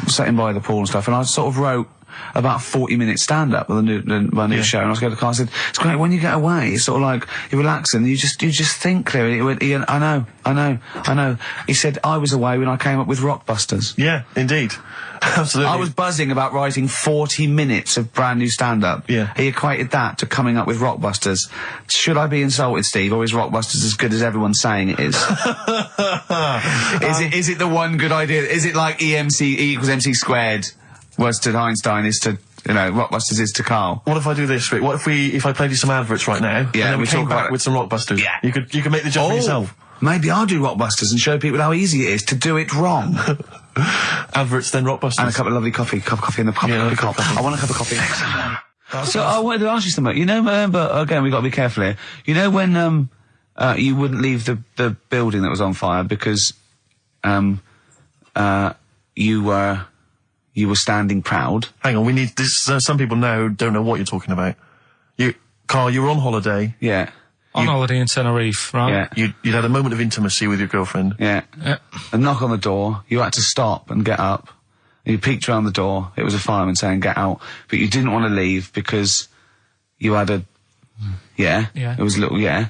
sat in by the pool and stuff, and I sort of wrote about 40-minute stand-up with my new show, and I was going to Carl, I said, it's great, when you get away, it's sort of like, you're relaxing, you just think clearly. He went, Ian, I know. He said, I was away when I came up with Rockbusters. Yeah, indeed. Absolutely. I was buzzing about writing 40 minutes of brand new stand-up. Yeah. He equated that to coming up with Rockbusters. Should I be insulted, Steve, or is Rockbusters as good as everyone's saying it is? Is it the one good idea? Is it like E equals MC squared was to Einstein is to, Rockbusters is to Carl? What if I do this, Rick? What if I played you some adverts right now? Yeah, and then we came talk back about with some Rockbusters. Yeah. You could make the jump for yourself. Maybe I'll do Rockbusters and show people how easy it is to do it wrong. Adverts, then Rockbusters. And a cup of lovely coffee. Cup of coffee in the cup. Yeah, Cup. I want a cup of coffee. So I wanted to ask you something. Remember, again, we've got to be careful here. You know when you wouldn't leave the building that was on fire because you were standing proud? Hang on, we need this. Some people now don't know what you're talking about. Carl, you were on holiday. Yeah. On holiday in Tenerife, right? Yeah. You'd had a moment of intimacy with your girlfriend. Yeah. A knock on the door. You had to stop and get up. And you peeked around the door. It was a fireman saying, get out. But you didn't want to leave because you had a... Yeah. Yeah. It was a little... Yeah.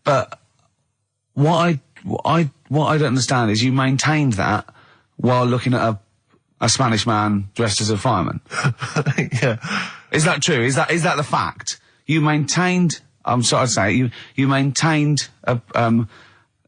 But what I don't understand is you maintained that while looking at a Spanish man dressed as a fireman. Yeah. Is that true? Is that the fact? You maintained... I'm sorry to say, you maintained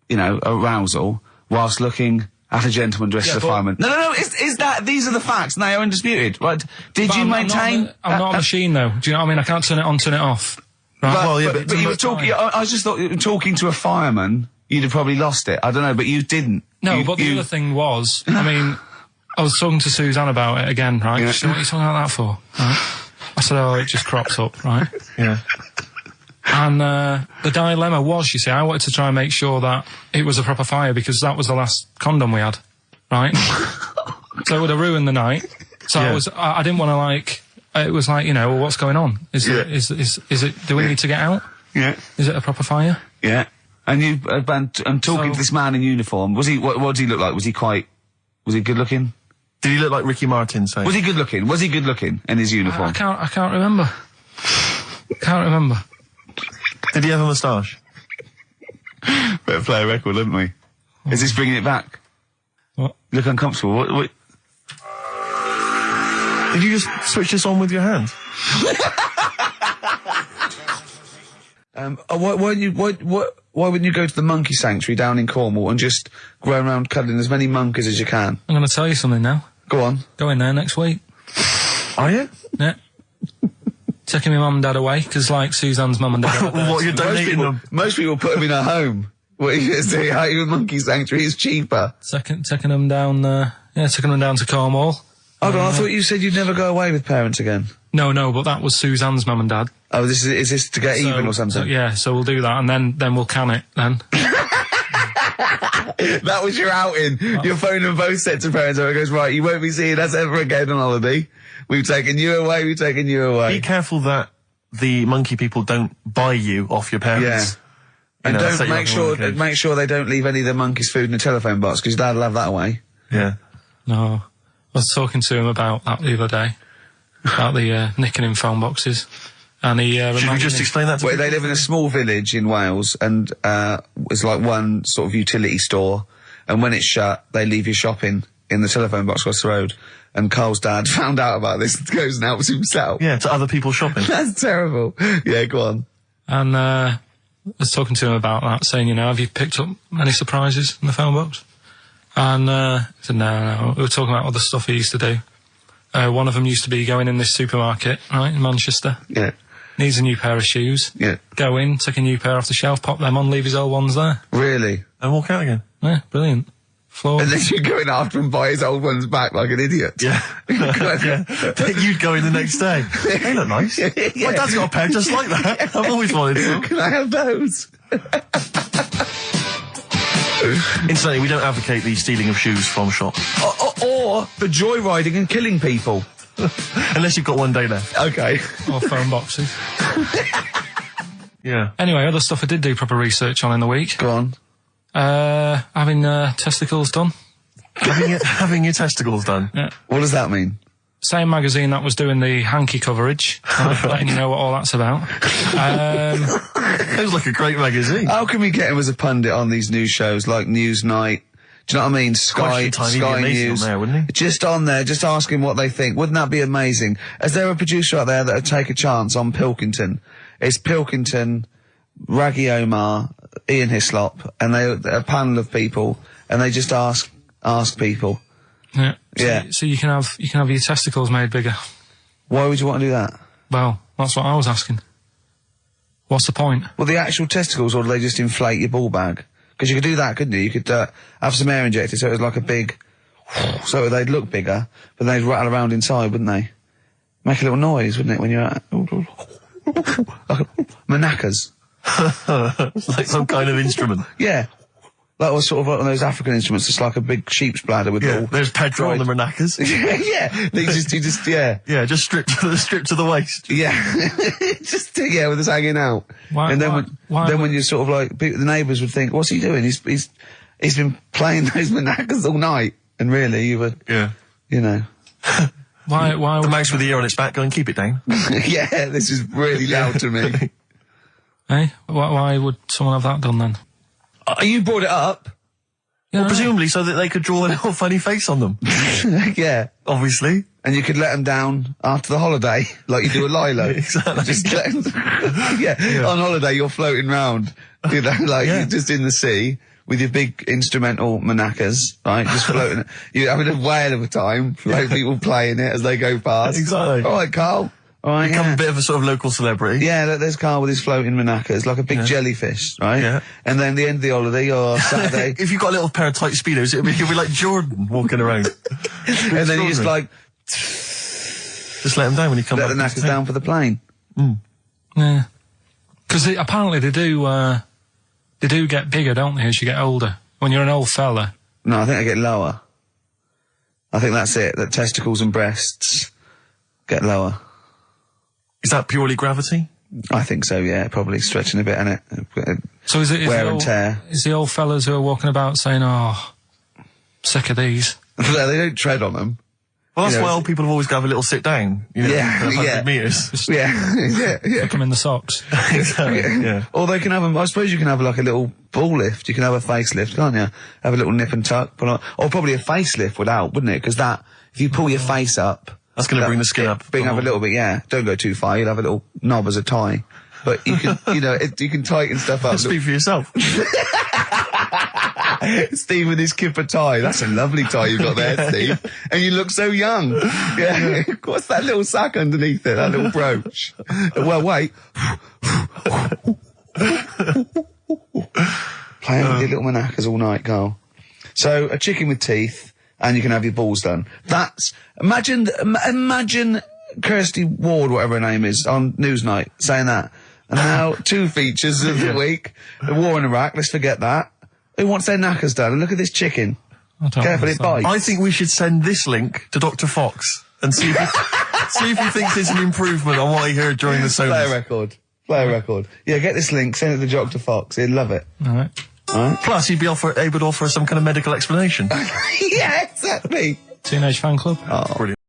arousal whilst looking at a gentleman dressed as a fireman. No, is that, these are the facts, and they are undisputed, right? Did you maintain... I'm not a machine, though. Do you know what I mean? I can't turn it on, turn it off. Right? But you were talking, I just thought, talking to a fireman, you'd have probably lost it. I don't know, but you didn't. No, but the other thing was, I mean, I was talking to Suzanne about it again, right? Yeah. She said, what are you talking about that for? Right? I said, oh, it just cropped up, right? Yeah. And the dilemma was, you see, I wanted to try and make sure that it was a proper fire because that was the last condom we had, right? So it would have ruined the night. So I didn't want to it was like, well, what's going on? Is it, do we need to get out? Yeah. Is it a proper fire? Yeah. And you, and talking to this man in uniform, what did he look like? Was he good looking? Did he look like Ricky Martin, say? Was he good looking? Was he good looking in his uniform? I can't remember. Can't remember. Did he have a moustache? Better play a record, haven't we? Is this bringing it back? What? You look uncomfortable. What? Did you just switch this on with your hand? Why wouldn't you go to the monkey sanctuary down in Cornwall and just go around cuddling as many monkeys as you can? I'm going to tell you something now. Go on. Go in there next week. Are you? Yeah. Taking my mum and dad away, because like Suzanne's mum and dad. What, you're donating them? Most people put them in a home. What are you going to say? How your monkey sanctuary is cheaper? Taking them down, taking them down to Cornwall. Hold on, I thought you said you'd never go away with parents again. No, but that was Suzanne's mum and dad. Oh, is this to get even or something? So we'll do that, and then we'll can it, then. That was your outing. You're phoning both sets of parents over and goes, right, you won't be seeing us ever again on holiday. We've taken you away, Be careful that the monkey people don't buy you off your parents. Yeah. And don't make sure they don't leave any of the monkeys' food in a telephone box, because your dad will have that away. Yeah. No. I was talking to him about that the other day. About the nicking in phone boxes. And he should we just explain that to people? They live in a small village in Wales, and it's like one sort of utility store, and when it's shut, they leave you shopping in the telephone box across the road. And Carl's dad found out about this and goes and helps himself. Yeah, to other people shopping. That's terrible. Yeah, go on. And I was talking to him about that, saying, have you picked up any surprises in the phone box? And he said, no. We were talking about other stuff he used to do. One of them used to be going in this supermarket, right, in Manchester. Yeah. Needs a new pair of shoes. Yeah. Go in, take a new pair off the shelf, pop them on, leave his old ones there. Really? And walk out again. Yeah, brilliant. floor. And then you're going after him by his old ones back like an idiot. Yeah. Then you'd go in the next day. They look nice. Yeah. My dad's got a pair just like that. I've always wanted some. Can I have those? Incidentally, we don't advocate the stealing of shoes from shops. Or the joyriding and killing people. Unless you've got one day left. Okay. Or phone boxes. Yeah. Anyway, other stuff I did do proper research on in the week. Go on. Having testicles done. Having your testicles done. Yeah. What does that mean? Same magazine that was doing the hanky coverage, letting you know what all that's about. It was like a great magazine. How can we get him as a pundit on these news shows like Newsnight? Do you know what I mean? Sky News. On there, wouldn't he? Just on there, just ask him what they think. Wouldn't that be amazing? Is there a producer out there that would take a chance on Pilkington? It's Pilkington, Raggy Omar, Ian Hislop, and they're a panel of people, and they just ask people. Yeah. Yeah. So you can have your testicles made bigger. Why would you want to do that? Well, that's what I was asking. What's the point? Well, the actual testicles, or do they just inflate your ball bag? Because you could do that, couldn't you? You could have some air injected so it was like a big... So they'd look bigger, but they'd rattle around inside, wouldn't they? Make a little noise, wouldn't it, when you're at... Like manacas. Like some kind of instrument. Yeah. That was sort of like one of those African instruments, just like a big sheep's bladder with all... There's petrol on the manacas. Yeah. You just, yeah. Yeah, just stripped to the waist. Yeah. Just, yeah, with us hanging out. Why, and then when you're sort of like, the neighbours would think, what's he doing? He's been playing those manacas all night. And really, you were, you know. Why the mouse with the ear on its back going, keep it down. Yeah, this is really loud to me. Eh? Why would someone have that done then? You brought it up. Well, presumably so that they could draw a little funny face on them. Yeah. Obviously. And you could let them down after the holiday, like you do a Lilo. Exactly. Just let them, yeah. On holiday, you're floating round, you know, like you're just in the sea with your big instrumental manacas, right? Just floating. You're having a whale of a time, like people playing it as they go past. Exactly. All right, Carl. All right, Become a bit of a sort of local celebrity. Yeah, there's Carl with his floating manacas, like a big jellyfish, right? Yeah. And then the end of the holiday, or Saturday. If you've got a little pair of tight Speedos, you'll be like Jordan walking around. And then you just like... Just let them down when you come back. Let the knackers down for the plane. Mm. Yeah. Because apparently they do get bigger, don't they, as you get older? When you're an old fella. No, I think they get lower. I think that's it, that testicles and breasts get lower. Is that purely gravity? I think so, yeah. Probably stretching a bit, innit? So is it wear and tear? Is the old fellas who are walking about saying, "Oh, sick of these"? No, they don't tread on them. Well, that's why old people have always got to have a little sit down. You know, 100 metres. Just yeah. Stick them in the socks. Exactly. Yeah. Or they can have I suppose you can have like a little ball lift. You can have a facelift, can't you? Have a little nip and tuck. Or probably a facelift would help, wouldn't it? Because if you pull your face up, that's going to bring the skin up. Bring up a little bit, yeah. Don't go too far. You'll have a little knob as a tie. But you can, you can tighten stuff up. Speak for yourself. Steve with his kipper tie. That's a lovely tie you've got there, Steve. And you look so young. Yeah. What's that little sack underneath it? That little brooch. Well, wait. Playing with your little manacas all night, Carl. So, a chicken with teeth, and you can have your balls done. Imagine Kirsty Ward, whatever her name is, on Newsnight, saying that. And now, 2 features of the week. The war in Iraq, let's forget that. Who wants their knackers done? And look at this chicken. Careful, it bites. I think we should send this link to Dr. Fox and see if he thinks there's an improvement on what he heard during the sonas. Play a record. Yeah, get this link, send it to Dr. Fox. He'd love it. All right. Plus, he'd be able to offer some kind of medical explanation. Yeah, exactly. Teenage Fan Club. Oh, brilliant.